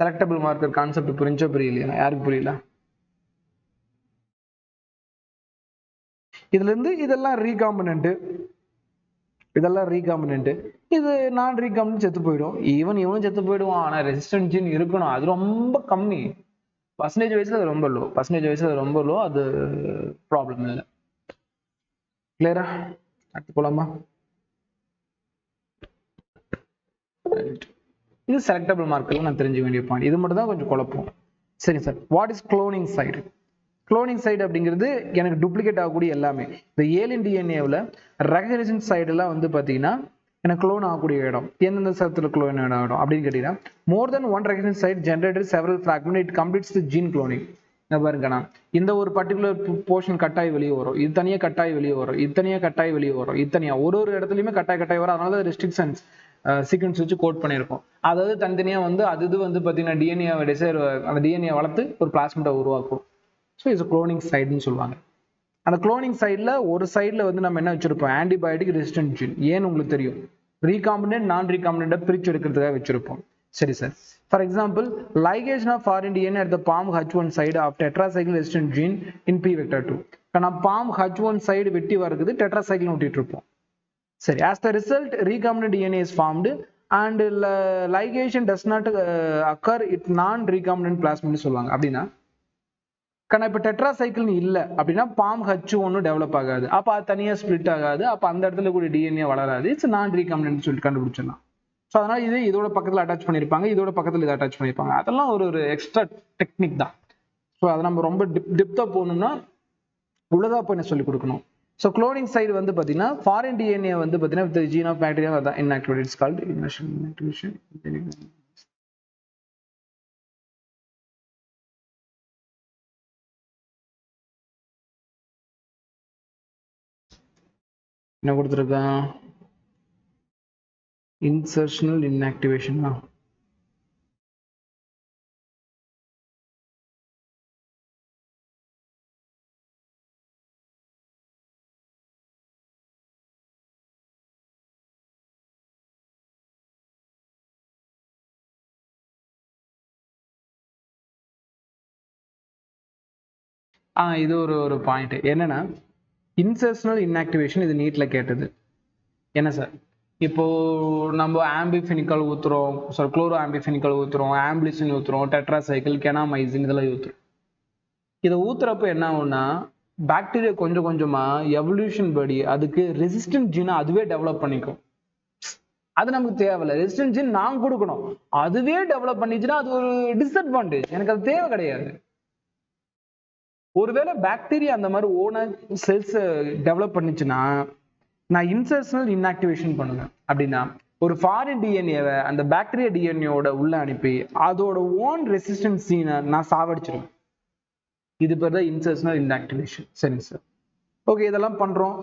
செலக்டபிள் மார்க்கர் கான்செப்ட் புரிஞ்சோ புரியலையா? யாருக்கு புரியல? இதுல இருந்து இதெல்லாம் ரீகாம்பினன்ட், இது நான் ரீகாம்பினன்ட் செத்து போயிடும். ஈவன் இவனும் செத்து போயிடுவான். ஆனா ரெசிஸ்டன்ட் ஜீன் இருக்கணும், அது ரொம்ப கம்மி. பர்சன்டேஜ் வைஸ்ல அது ரொம்ப லோ, அது ப்ராப்ளம் இல்லை. கிளியரா? அடுத்து போலாமா? இது செலக்டபிள் மார்க்கர்ல நான் தெரிஞ்சுக்க வேண்டிய பாயிண்ட். இது மட்டும் தான் கொஞ்சம் குழப்பம். சரி sir, what is cloning side? Cloning side அப்படிங்கிறது எனக்கு டூப்ளிகேட் ஆகக்கூடிய எல்லாமே. இந்த ஏலியன் டிஎன்ஏவில் ரெகனைசேஷன் சைடெல்லாம் வந்து பார்த்தீங்கன்னா எனக்கு க்ளோன் ஆகக்கூடிய இடம் எந்தெந்த சரத்தில் க்ளோன் இடம் அப்படின்னு கேட்டீங்கன்னா, more than one recognition site generated several fragment, it completes the gene cloning. பாருங்கண்ணா, இந்த ஒரு பர்டிகுலர் போர்ஷன் கட்டாய் வெளியே வரும், இது தனியாக கட்டாய் வெளியே வரும், இது தனியாக கட்டாய் வெளியே வரும், இது தனியாக ஒரு இடத்துலையுமே கட்டாய் வரும். அதனால ரெஸ்ட்ரிக்ஷன்ஸ் சீக்வன்ஸ் வச்சு கோட் பண்ணியிருக்கோம். அதாவது தனித்தனியாக வந்து அது வந்து பார்த்தீங்கன்னா டிஎன்ஏ டிசைர், அந்த டிஎன்ஏ வளர்த்து ஒரு பிளாஸ்மிட்டை உருவாக்கும். ஸோ இட்ஸ் குளோனிங் சைடுன்னு சொல்லுவாங்க. அந்த குளோனிங் சைடில் ஒரு சைடில் வந்து நம்ம என்ன வச்சிருப்போம், ஆன்டிபயோட்டிக் ரெசிஸ்டன்ட் ஜீன். ஏன்னு உங்களுக்கு தெரியும், ரீகாம்பினன்ட் நான் ரீகாம்பினன்ட்டை பிரிச்சு எடுக்கிறதுக்காக வச்சிருப்போம். சரி sir, for example ligation of foreign DNA at the Bam H1 site of tetracycline resistant gene in P vector 2. நான் பாம் H1 சைடு வெட்டி வருது, டெட்ராசைக்கிள் விட்டுட்டு இருப்போம். சரி, as the result recombinant DNA is formed and ligation does not occur, it non recombinant plasmid சொல்லுவாங்க. அப்படின்னா இப்போ டெட்ராசைக்கிள் இல்லை அப்படின்னா பாம் H1 டெவலப் ஆகாது, அப்போ அது தனியாக ஸ்பிளிட் ஆகாது, அப்போ அந்த இடத்துல கூட டிஎன்ஏ வளராது. இட்ஸ் நான் ரீகாம்பினன்ட் சொல்லிட்டு கண்டுபிடிச்சிடலாம். ஸோ அதனால இதோட பக்கத்தில் அட்டாச் பண்ணியிருப்பாங்க, இதோட பக்கத்தில் இதை அட்டாச் பண்ணியிருப்பாங்க. அதெல்லாம் ஒரு எக்ஸ்ட்ரா டெக்னிக் தான். ஸோ அதை நம்ம ரொம்ப டெப்த்தாக போகணும்னா உள்ளதா போய் சொல்லி கொடுக்கணும். ஸோ குளோனிங் சைடு வந்து பார்த்தீங்கன்னா ஃபாரின் டிஎன்ஏ வந்து பார்த்தீங்கன்னா ஜீன் ஆஃப் பாக்டீரியா அதான் இன்ஆக்டிவேட், இட்ஸ் கால்ட் இன்ஆக்டிவேஷன். என்ன கொடுத்துருக்கேன், இன்சர்ஷனல் இன்ஆக்டிவேஷன். இது ஒரு பாயிண்ட் என்னன்னா, இன்சர்ஷனல் இன்ஆக்டிவேஷன் இது நீட்ல கேட்டது. என்ன சார், இப்போ நம்ம ஆம்பிஃபினிக்கல் ஊத்துறோம், சார் குளோரோ ஆம்பிஃபினிக்கல் ஊத்துறோம், ஆம்பிளிசின் ஊத்துறோம், டெட்ராசைக்கிள், கெனாமைசின் இதெல்லாம் ஊத்துறோம். இதை ஊத்துறப்ப என்ன ஆகும்னா, பாக்டீரியா கொஞ்சம் கொஞ்சமா எவல்யூஷன் படி அதுக்கு ரெசிஸ்டன்ட் ஜீனை அதுவே டெவலப் பண்ணிக்கும். அது நமக்கு தேவையில்லை, ரெசிஸ்டன்ட் ஜீன் நான் கொடுக்கணும், அதுவே டெவலப் பண்ணிச்சுன்னா அது ஒரு டிஸ்அட்வான்டேஜ், எனக்கு அது தேவை கிடையாது. ஒருவேளை பாக்டீரியா அந்த மாதிரி ஓன செல்ஸ் டெவலப் பண்ணிச்சுன்னா நான் இன்சர்ஷனல் இன்ஆக்டிவேஷன் பண்ணுவேன். அப்படின்னா ஒரு ஃபாரின் டிஎன்ஏவை அந்த பாக்டீரியா டிஎன்ஏவோட உள்ள அனுப்பி அதோட ஓன் ரெசிஸ்டன்ஸ் ஜீனை நான் சாவடிச்சிருவேன். இது பேர் தான் இன்சர்ஷனல் இன்ஆக்டிவேஷன். சரிங்க சார், ஓகே. இதெல்லாம் பண்றோம்.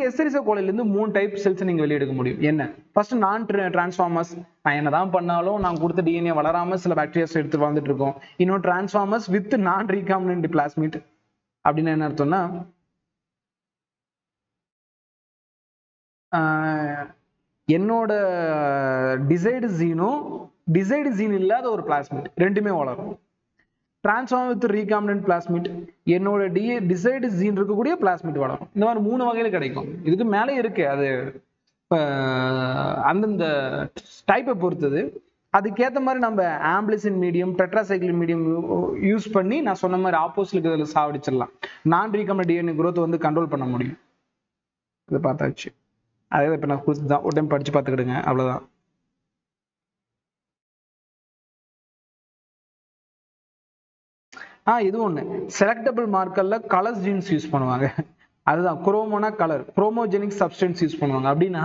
எஸ்டெரிசோ கோலைல இருந்து 3 டைப் செல்ஸ் நீங்க வெளியெடுக்க முடியும். என்ன, ஃபர்ஸ்ட் நான் டிரான்ஸ்ஃபார்மர்ஸ். நான் என்னதான் பண்ணாலும் நான் கொடுத்த டிஎன்ஏ வளராம சில பாக்டீரியாஸ் எடுத்து வந்துட்டு இருக்கோம். இன்னும் டிரான்ஸ்ஃபார்மர்ஸ் வித் நான் ரீகாம்பினன்ட் பிளாஸ்மிட். அப்படின்னு என்ன அர்த்தம்னா, என்னோட டிசைடு ஜீன் இல்லாத ஒரு பிளாஸ்மிட் ரெண்டுமே வளரும். டிரான்ஸ்ஃபார்ம் வித் ரீகாம்பினன்ட் பிளாஸ்மிட், என்னோட டிசைடு ஜீன் இருக்கக்கூடிய பிளாஸ்மிட் வளரும். இந்த மாதிரி 3 வகையில கிடைக்கும். இதுக்கு மேலே இருக்கு, அது அந்தந்த டைப்பை பொறுத்தது. அதுக்கேற்ற மாதிரி நம்ம ஆம்பிளிசின் மீடியம், டெட்ராசைக்கிள் மீடியம் யூஸ் பண்ணி நான் சொன்ன மாதிரி ஆப்போசிட் இதில் சாவடிச்சிடலாம். நான் ரீகாம்பினன்ட் டிஎன்ஏ growth வந்து கண்ட்ரோல் பண்ண முடியும். இதை பார்த்தாச்சு. அதே இப்போ நான் கொடுத்துதான், ஒரு டைம் படிச்சு பார்த்துக்கிடுங்க, அவ்வளோதான். இது ஒன்று, செலக்டபிள் மார்க்கர்ல கலர்ஸ் ஜீன்ஸ் யூஸ் பண்ணுவாங்க. அதுதான் குரோமோனா கலர், குரோமோஜெனிக் சப்ஸ்டன்ஸ் யூஸ் பண்ணுவாங்க. அப்படின்னா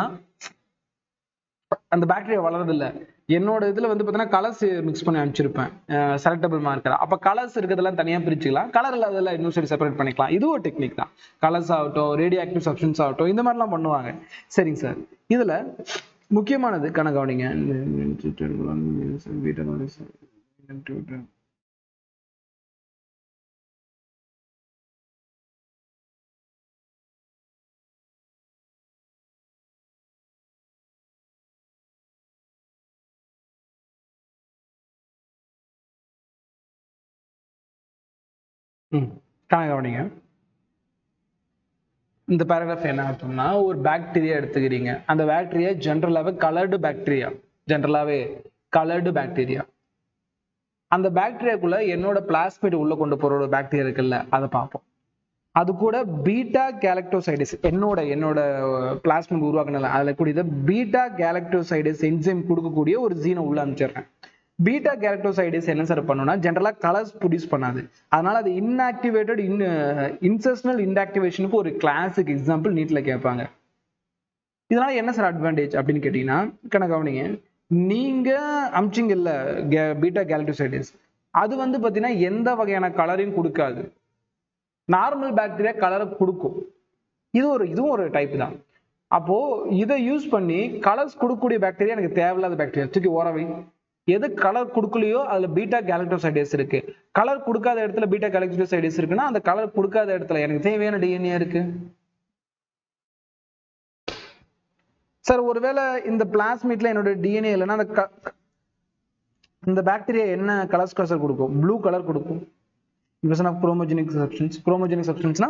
அந்த பாக்டீரியா வளரதில்லை, என்னோட இதுல வந்து பார்த்தீங்கன்னா கலர்ஸ் மிக்ஸ் பண்ணி அனுப்பிச்சிருப்பேன் செலக்டபிள் மார்க்கர். அப்போ கலர்ஸ் இருக்கிறதெல்லாம் தனியாக பிரிச்சுக்கலாம், கலர் இல்லாதெல்லாம் இன்னும் சரி செப்பரேட் பண்ணிக்கலாம். இது ஒரு டெக்னிக் தான். கலர்ஸ் ஆகட்டும், ரேடியோ ஆக்டிவ் சப்ஸ்டன்ஸ் ஆகட்டும், இந்த மாதிரிலாம் பண்ணுவாங்க. சரிங்க சார், இதுல முக்கியமானது கணக்கவனிங்க. கவனிங்க, இந்த பேராகிராஃப் என்ன அர்த்தம்னா, ஒரு பாக்டீரியா எடுத்துக்கிறீங்க. அந்த பாக்டீரியா ஜென்ரலாவே கலர்டு பாக்டீரியா. அந்த பாக்டீரியாக்குள்ள என்னோட பிளாஸ்மிட் உள்ள கொண்டு போற ஒரு பாக்டீரியா இருக்குல்ல, அதை பார்ப்போம். அது கூட பீட்டா கேலக்டோசைடிஸ், என்னோட பிளாஸ்மிட் உருவாக்குனல அதுல கூடிய பீட்டா கேலக்டோசைடிஸ் என்சைம் கொடுக்கக்கூடிய ஒரு ஜீனை உள்ள அனுப்பிச்சிடுறேன். பீட்டா கேலக்டோசைடிஸ் என்ன சார் பண்ணுன்னா, ஜென்ரலா கலர்ஸ் ப்ரொடியூஸ் பண்ணாது. அதனால அது இன்ஆக்டிவேட்டட் இன்செஸ்னல் இன்ஆக்டிவேஷனுக்கு ஒரு கிளாசிக் எக்ஸாம்பிள் நீட்ல கேட்பாங்க. இதனால என்ன சார் அட்வான்டேஜ் அப்படின்னு கேட்டீங்கன்னா, கவனிங்க, நீங்க அமிச்சிங்கல்ல பீட்டா கேலக்டோசைடிஸ், அது பாத்தீங்கன்னா எந்த வகையான கலரையும் கொடுக்காது. நார்மல் பாக்டீரியா கலரை கொடுக்கும். இதுவும் ஒரு டைப் தான். அப்போ இதை யூஸ் பண்ணி கலர்ஸ் கொடுக்கக்கூடிய பாக்டீரியா எனக்கு தேவையில்லாத பாக்டீரியா தூக்கி ஓரவை. எது கலர் கொடுக்கலையோ அதுல பீட்டா கேலக்டோசைடிஸ் இருக்கு. கலர் கொடுக்காத இடத்துல பீட்டா கேலக்டோசைடிஸ் இருக்குன்னா, அந்த கலர் கொடுக்காத இடத்துல எனக்கு தேவையான டிஎன்ஏ இருக்கு. சார் ஒருவேளை இந்த பிளாஸ்மிட்ல என்னோட டிஎன்ஏ இல்லைன்னா இந்த பாக்டீரியா என்ன கலர்ஸ் கொடுக்கும்? ப்ளூ கலர் கொடுக்கும். குரோமோஜெனிக் சப்ஸ்டன்ஸ். குரோமோஜெனிக் சப்ஸ்டன்ஸ்னா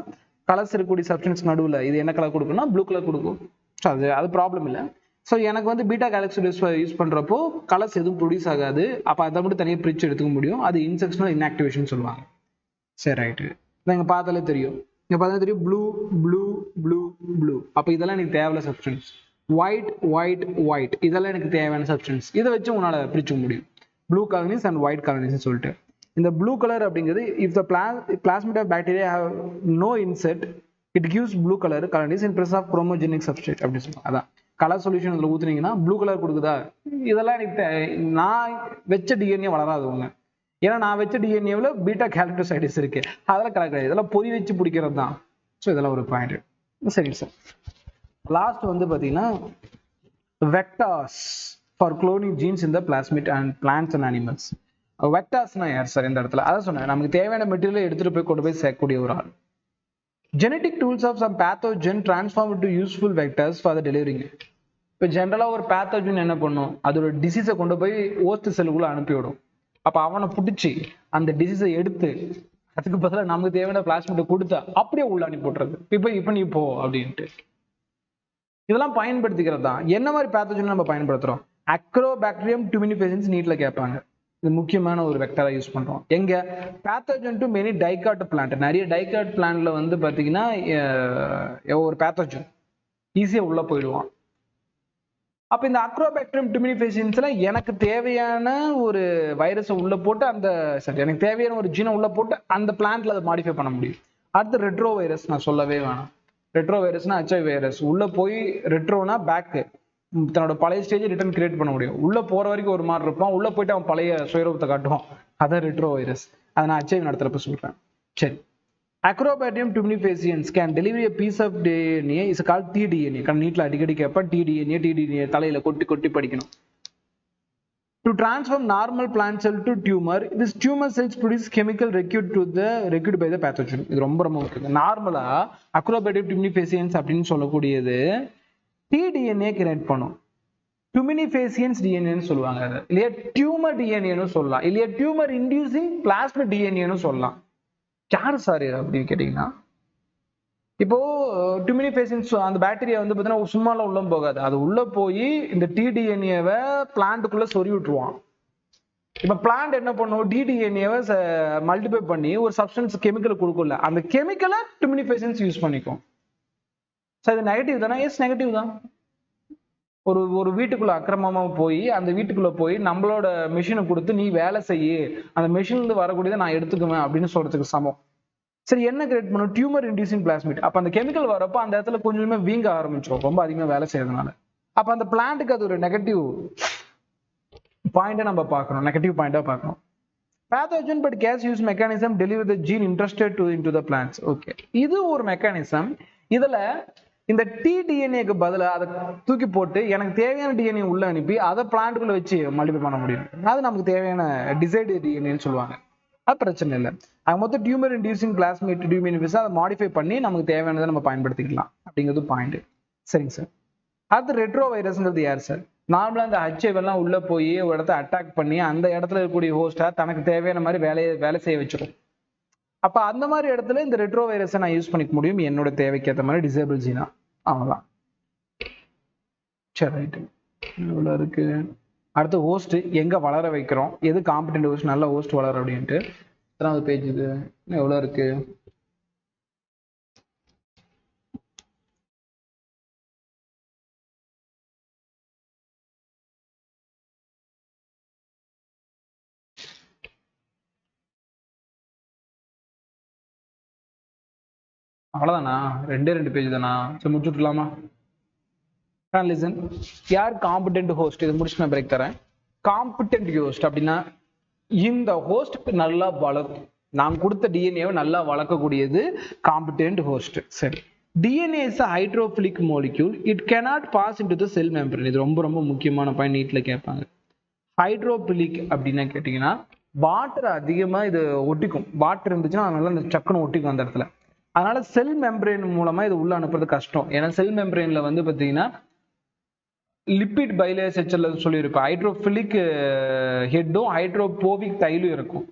கலர்ஸ் இருக்கக்கூடிய சப்ஸ்டன்ஸ் நடுவில் இது என்ன கலர் கொடுக்கும்னா ப்ளூ கலர் கொடுக்கும். அது ப்ராப்ளம் இல்லை. ஸோ எனக்கு பீட்டா கேலக்டோசைடிஸ் யூஸ் பண்றப்போ கலர்ஸ் எதுவும் ப்ரொடியூஸ் ஆகாது. அப்போ அதை மட்டும் தனியாக பிரிச்சு எடுத்துக்க முடியும். அது இன்செக்ஷனல் இன்ஆக்டிவேஷன் சொல்லுவாங்க. சரி, ரைட்டு. இங்கே பார்த்தாலே தெரியும். Blue blue blue blue. அப்போ இதெல்லாம் எனக்கு தேவையில்ல சப்ஸ்டன்ஸ். ஒயிட் ஒயிட் ஒயிட் இதெல்லாம் எனக்கு தேவையான சப்ஸ்டன்ஸ். இதை வச்சு உன்னால பிரிச்சுக்க முடியும். Blue colonies and white colonies சொல்லிட்டு. இந்த ப்ளூ கலர் அப்படிங்கிறது if the plasmid of bacteria have no insert it gives blue colour colonies in presence of chromogenic substrate அப்படின்னு சொல்லுவாங்க. அதான் கலர் சொல்யூஷன் இதில் ஊத்துனீங்கன்னா ப்ளூ கலர் கொடுக்குதா? இதெல்லாம் எனக்கு நான் வச்ச டிஎன்ஏ வளராது ஒன்று. ஏன்னா நான் வச்ச டிஎன்ஏவில் பீட்டா கேலக்டோசைடிஸ் இருக்கு. அதெல்லாம் கலர் கிடையாது. இதெல்லாம் பொறி வச்சு பிடிக்கிறது தான். ஸோ இதெல்லாம் ஒரு பாயிண்ட். சரி சார். லாஸ்ட் பார்த்தீங்கன்னா vectors for cloning genes in the plasmid and plants and animals. வெக்டார்ஸ்னா யார் சார் இந்த இடத்துல? அதான் சொன்னேன், நமக்கு தேவையான மெட்டீரியல் எடுத்துட்டு போய் கொண்டு போய் சேர்க்கக்கூடிய ஒரு ஆள். Genetic tools of some pathogen transform into useful vectors for the delivering. இப்போ ஜென்ரலா ஒரு பேத்தோஜன் என்ன பண்ணும்? அதோட டிசீஸை கொண்டு போய் ஓஸ்ட் செல்லுக்குள்ள அனுப்பிவிடும். அப்ப அவனை பிடிச்சி அந்த டிசீஸை எடுத்து அதுக்கு பதிலாக நமக்கு தேவையான பிளாஸ்மிட்டை கொடுத்தா அப்படியே உள்ள அனுப்பி விட்டுறது. இப்ப நீ போ அப்படின்ட்டு. இதெல்லாம் பயன்படுத்திக்கிறது தான். என்ன மாதிரி பேத்தோஜன் நம்ம பயன்படுத்துறோம்? அக்ரோபாக்டீரியம் டுமினிஃபேசியன்ஸ் நீட்ல கேட்பாங்க. இது முக்கியமான ஒரு வெக்டரா யூஸ் பண்றோம். எங்க pathogen to many dicot plant. நிறைய டைகாட் பிளான்ட்ல பாத்தீங்கன்னா ஒரு பேத்தோஜன் ஈஸியா உள்ள போயிடுவான். அப்ப இந்த அக்ரோபாக்டீரியம் டுமினிஃபேசியன்ஸ்ல எனக்கு தேவையான ஒரு வைரஸை உள்ள போட்டு எனக்கு தேவையான ஒரு ஜீனை உள்ள போட்டு அந்த பிளான்ட்ல அதை மாடிஃபை பண்ண முடியும். அடுத்து ரெட்ரோ வைரஸ் நான் சொல்லவே வேணாம். ரெட்ரோ வைரஸ்னா HIV வைரஸ். உள்ள போய் ரெட்ரோனா பேக், தன்னோட பழைய ஸ்டேஜ் ரிட்டர்ன் கிரியேட் பண்ண முடியும். உள்ள போற வரைக்கும் ஒரு மாதிரி இருப்பான், உள்ள போயிட்டு அவன் பழைய சுயரூபத்தை காட்டுவான். அதான் ரெட்ரோ வைரஸ். அதை நான் HIV நடத்துறப்ப சொல்றேன். சரி. Acrobacium tumefaciens can deliver a piece of DNA is called tDNA. நீட்ல அடிக்கடி கேட்ப tDNA தலையில கொட்டி படிக்கணும். To transform normal plant cell to tumor, this tumor cells produce chemical required by the pathogen. இது ரொம்ப முக்கியம். நார்மலா Acrobacium tumefaciens அப்படின்னு சொல்லக்கூடியது tDNA கிரியேட் பண்ணும். டுமினிஃபேசியன்ஸ் டிஎன்ஏன்னு சொல்லுவாங்க. அது இல்லையா டியூமர் டிஎன்ஏன்னு சொல்லலாம், இல்லையா டியூமர் இன்டியூசிங் பிளாஸ்மிட் டிஎன்ஏன்னு சொல்லலாம். யாரு சார் அப்படின்னு கேட்டீங்கன்னா, இப்போ டுமினிஃபேசியன்ஸ் அந்த பாக்டீரியா பார்த்தீங்கன்னா சும்மாலாம் உள்ள போகாது. அது உள்ள போய் இந்த டிடிஎன்ஏவை பிளான்ட்டுக்குள்ள சொறி விட்டுருவான். இப்ப பிளான்ட் என்ன பண்ணும்? டிடிஎன்ஏவை மல்டிப்ளை பண்ணி ஒரு சப்ஸ்டன்ஸ் கெமிக்கல் கொடுக்கல, அந்த கெமிக்கலை டுமினிஃபேசியன்ஸ் யூஸ் பண்ணிக்கும். சார் இது நெகட்டிவ் தானே? எஸ், நெகட்டிவ் தான். ஒரு வீட்டுக்குள்ள அக்கிரமமா போய் அந்த வீட்டுக்குள்ள போய் நம்மளோட மெஷினை கொடுத்து நீ வேலை செய்ய, அந்த மெஷின்ல இருந்து வரக்கூடியதை நான் எடுத்துக்குவேன் அப்படின்னு சொல்றதுக்கு சமம். சரி, என்ன கிரியேட் பண்ணும்? Tumour inducing plasmid. அப்ப அந்த கெமிக்கல் வரப்போ அந்த இடத்துல கொஞ்சமே வீங்க ஆரம்பிச்சிடும், ரொம்ப அதிகமா வேலை செய்யறதுனால. அப்ப அந்த பிளான்ட்டுக்கு அது ஒரு நெகட்டிவ் பாயிண்டா நம்ம பார்க்கணும், நெகட்டிவ் பாயிண்டா பார்க்கணும். Pathogen but gas-use mechanism deliver the gene interested into the plants. Okay, இது ஒரு மெக்கானிசம். இதுல இந்த டிடிஎன்ஏக்கு பதிலா அதை தூக்கி போட்டு எனக்கு தேவையான டிஎன்ஏ உள்ள அனுப்பி அதை பிளான்ட்டுக்குள்ள வச்சு மல்டிப்ளை பண்ண முடியும். அது நமக்கு தேவையான டிசைடு டிஎன்ஏன்னு சொல்லுவாங்க. அது பிரச்சனை இல்லை. அது மொத்தம் டியூமர் இன்டியூசிங் பிளாஸ்மிட் டியூமினிஃபேஸ் அதை மாடிஃபை பண்ணி நமக்கு தேவையானதை நம்ம பயன்படுத்திக்கலாம் அப்படிங்கிறது பாயிண்ட். சரிங்க சார். அடுத்து ரெட்ரோ வைரஸ்ங்கிறது யார் சார்? நார்மலா இந்த HIV எல்லாம் உள்ள போய் ஒரு இடத்த அட்டாக் பண்ணி அந்த இடத்துல இருக்கக்கூடிய ஹோஸ்டா தனக்கு தேவையான மாதிரி வேலை செய்ய வச்சிடும். அப்ப அந்த மாதிரி இடத்துல இந்த ரெட்ரோ வைரஸை நான் யூஸ் பண்ணிக்க முடியும் என்னோட தேவைக்கு ஏற்ற மாதிரி டிசேபிள் ஜீனா. அவ்வளோதான். சரி ரைட்டு, இவ்வளோ இருக்கு. அடுத்து ஹோஸ்ட் எங்க வளர வைக்கிறோம், எது காம்படென்ட் ஹோஸ்ட், நல்ல ஹோஸ்ட் வளர அப்படின்ட்டு. எத்தனாவது பேஜ் இது, எவ்வளோ இருக்கு? அவ்வளோதானா? ரெண்டு பேஜ் தானா? சரி முடிச்சுட்டுலாமா? லிசன், யார் காம்படென்ட் ஹோஸ்ட்? இது முடிச்சு நான் பிரேக் தரேன். காம்படென்ட் ஹோஸ்ட் அப்படின்னா இந்த ஹோஸ்ட் நல்லா வளரும், நான் கொடுத்த டிஎன்ஏவை நல்லா வளர்க்கக்கூடியது காம்படென்ட் ஹோஸ்ட். சரி, DNA is a hydrophilic molecule, it cannot pass into the cell membrane. இது ரொம்ப ரொம்ப முக்கியமான பாயிண்ட், நீட்ல கேட்பாங்க. ஹைட்ரோபிலிக் அப்படின்னா கேட்டீங்கன்னா வாட்டர் அதிகமா இது ஒட்டிக்கும், வாட்டர் இருந்துச்சுன்னா அதனால இந்த சக்குன்னு ஒட்டிக்கும் அந்த இடத்துல. அதனால செல் மெம்பரேன் மூலமா இது உள்ள அனுப்புறது கஷ்டம். ஏன்னா செல் மெம்பரேன்ல வந்து பாத்தீங்கன்னா லிப்பிட் பைலேசெச்சர்ல சொல்லியிருப்பேன், ஹைட்ரோஃபிலிக் ஹெட்டும் ஹைட்ரோபோபிக் தைலும் இருக்கும்.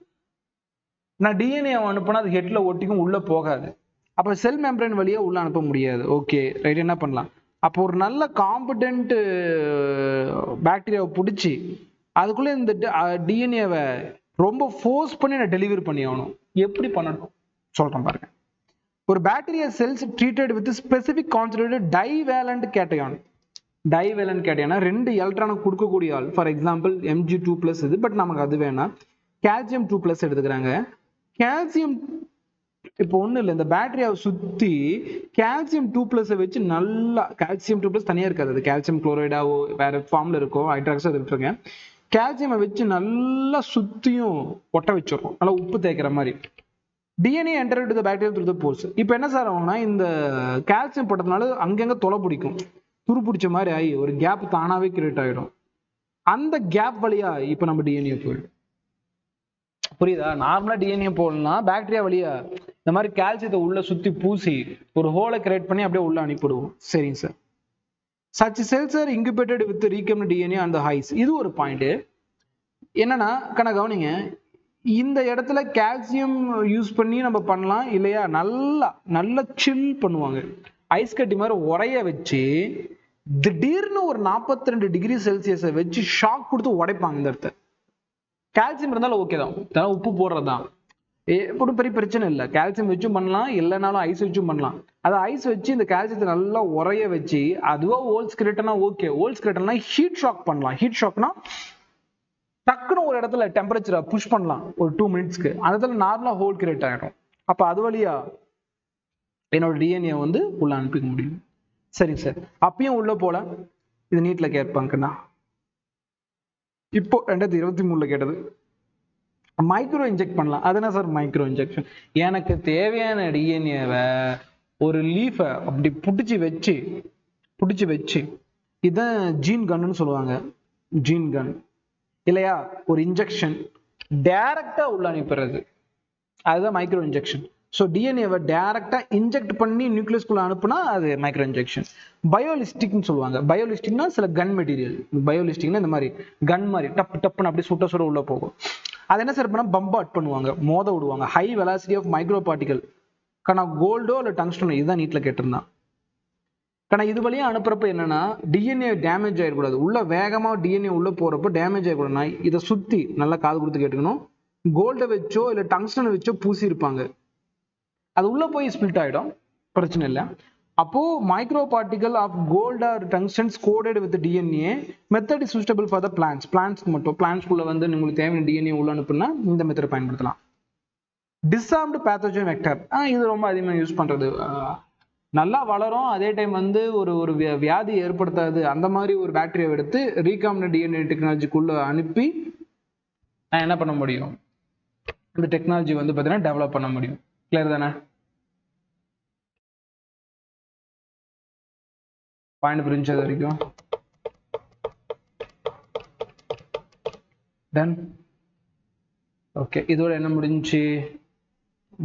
நான் டிஎன்ஏ அனுப்புனா அது ஹெட்ல ஒட்டிக்கும், உள்ள போகாது. அப்ப செல் மெம்பரேன் வழியா உள்ள அனுப்ப முடியாது. ஓகே ரைட், என்ன பண்ணலாம்? அப்போ ஒரு நல்ல காம்படென்ட் பாக்டீரியாவை பிடிச்சி அதுக்குள்ள இந்த டிஎன்ஏவை ரொம்ப ஃபோர்ஸ் பண்ணி நான் டெலிவரி பண்ணி ஆகணும். எப்படி பண்ணணும் சொல்றேன் பாருங்க. ஒரு bacteria cells treated with specific concentrated divalent cation. Divalent கேட்டயானா 2 எலக்ட்ரானை கொடுக்கக்கூடிய ஆள். ஃபார் எக்ஸாம்பிள் Mg2+ இது, பட் நமக்கு அது வேணாம். கால்சியம் 2+ எடுத்துக்கிறாங்க. கால்சியம் இப்போ ஒன்றும் இல்லை, இந்த பேட்டரியாவை சுற்றி கால்சியம் 2+ வச்சு நல்லா, கால்சியம் 2+ தனியாக இருக்காது, அது கால்சியம் குளோரைடாவோ வேற ஃபார்ம்ல இருக்கோ, ஹைட்ராக்ஸோ அது விட்டுருங்க. கால்சியமை வச்சு நல்லா சுற்றியும் ஒட்ட வச்சிடறோம், நல்லா உப்பு தேய்க்கிற மாதிரி. DNA enter to the bacteria through the force. இப்போ என்ன சார் ஆகும்னா இந்த கால்சியம் போட்டதுனால அங்கங்க தொலை பிடிக்கும், துரு பிடிச்ச மாதிரி ஆகி ஒரு கேப் தானாவே கிரியேட் ஆகிடும். அந்த கேப் வழியா இப்போ நம்ம டிஎன்ஏ போயிடும். புரியுதா? நார்மலா டிஎன்ஏ போடலாம், பாக்டீரியா வழியா இந்த மாதிரி கால்சியத்தை உள்ள சுத்தி பூசி ஒரு ஹோலை கிரியேட் பண்ணி அப்படியே உள்ள அனுப்பிடுவோம். சரிங்க sir. such cells are incubated with recombinant DNA and the highs. இது ஒரு பாயிண்ட். என்னன்னா கவனிங்க, இந்த இடத்துல கால்சியம் யூஸ் பண்ணி நம்ம பண்ணலாம் இல்லையா? நல்லா சில் பண்ணுவாங்க, ஐஸ் கட்டி மாதிரி உரைய வச்சு திடீர்னு ஒரு 42 டிகிரி செல்சியஸை வச்சு ஷாக் கொடுத்து உடைப்பாங்க இந்த இடத்த. கால்சியம் இருந்தாலும் ஓகே தான், உப்பு போடுறதுதான் ஒரு பெரிய பிரச்சனை இல்லை. கால்சியம் வச்சும் பண்ணலாம், இல்லைனாலும் ஐஸ் வச்சும் பண்ணலாம். அதை ஐஸ் வச்சு இந்த கால்சியத்தை நல்லா உரைய வச்சு அதுவா ஹோல்ஸ் கிரியேட்டர்னா ஓகே, ஹோல்ஸ் கிரியேட்டர்னா ஹீட் ஷாக் பண்ணலாம். ஹீட் ஷாக்னா டக்குன்னு ஒரு இடத்துல டெம்பரேச்சரை புஷ் பண்ணலாம் ஒரு 2 மினிட்ஸ்க்கு, அந்த இடத்துல நார்மலா ஹோல் கிரியேட் ஆகிடும். அப்போ அது வழியா என்னோட டிஎன்ஏ வந்து உள்ள அனுப்பிக்க முடியும். சரி சார், அப்பயும் உள்ள போல இது நீட்ல கேட்பாங்கண்ணா. இப்போ 2023 கேட்டது மைக்ரோ இன்ஜெக்ட் பண்ணலாம். அது என்ன சார் மைக்ரோ இன்ஜெக்ஷன்? எனக்கு தேவையான டிஎன்ஏவை ஒரு லீஃபை அப்படி பிடிச்சி வச்சு இதான் ஜீன் கன்னு சொல்லுவாங்க, ஜீன் கன் இல்லையா? ஒரு இன்ஜெக்ஷன் டைரக்டா உள்ள அனுப்புறது, அதுதான் மைக்ரோ இன்ஜெக்ஷன். ஸோ டிஎன்ஏவை டைரக்டா இன்ஜெக்ட் பண்ணி நியூக்ளியஸ்குள்ள அனுப்புனா அது மைக்ரோ இன்ஜெக்ஷன். பயோலிஸ்டிக்னு சொல்லுவாங்க. பயோலிஸ்டிக்னா சில கன் மெட்டீரியல், பயோலிஸ்டிக்னா இந்த மாதிரி கன் மாதிரி டப்புன்னு அப்படி சுட்ட உள்ள போகும். அது என்ன சார் பண்ணா பம்பார்ட் பண்ணுவாங்க, மோத விடுவாங்க. High velocity of micro particle கோல்டோ இல்லை டங்ஸ்டனோ, இதுதான் நீட்ல கேட்டிருந்தான். இது வழியா அனுப்புறப்ப என்னன்னா டிஎன்ஏ டேமேஜ் ஆயிடக்கூடாது, உள்ள வேகமா டிஎன்ஏ உள்ள போறப்போ டேமேஜ் ஆயிடக்கூடாதுன்னா இதை சுத்தி நல்லா காது கொடுத்து கேட்டுக்கணும். கோல்டை வச்சோ இல்லை டங்ஸ்டனை வச்சோ பூசி இருப்பாங்க, அது உள்ள போய் ஸ்பிளிட் ஆயிடும், பிரச்சனை இல்லை. அப்போ micro particle of gold or tungstens coated with DNA method is suitable for the plants. பிளான்ஸ்க்கு மட்டும், பிளான்ஸ்குள்ள வந்து உங்களுக்கு தேவையான டிஎன்ஏ உள்ள அனுப்புனா இந்த மெத்தட் பயன்படுத்தலாம். டிஸ்ஆர்ம்டு பேத்தோஜன் வெக்டர், இது ரொம்ப அதிகமாக யூஸ் பண்றது. நல்லா வளரும், அதே டைம் வந்து ஒரு வியாதி ஏற்படுத்தாது, அந்த மாதிரி ஒரு பாக்டீரியாவை எடுத்து ரீகாம்பினன்ட் டிஎன்ஏ டெக்னாலஜிக்குள்ள அனுப்பி நான் என்ன பண்ண முடியும், இந்த டெக்னாலஜி வந்து பார்த்தீங்கன்னா டெவலப் பண்ண முடியும். கிளியர் தானே? பாயிண்ட் புரிஞ்சது வரைக்கும் டன். ஓகே, இதோட என்ன முடிஞ்சு?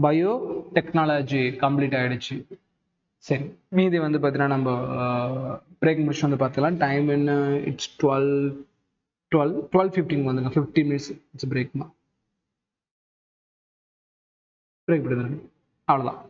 பயோ டெக்னாலஜி கம்ப்ளீட் ஆயிடுச்சு. சரி, மீதி வந்து பார்த்தீங்கன்னா நம்ம பிரேக் முடிச்சு வந்து பார்த்துக்கலாம். டைம் என்ன? இட்ஸ் 12:15 வந்துங்க, 15 மினிட்ஸ் இட்ஸ் பிரேக்மா. பிரேக் பண்ணுங்க. அவ்வளவுதான்.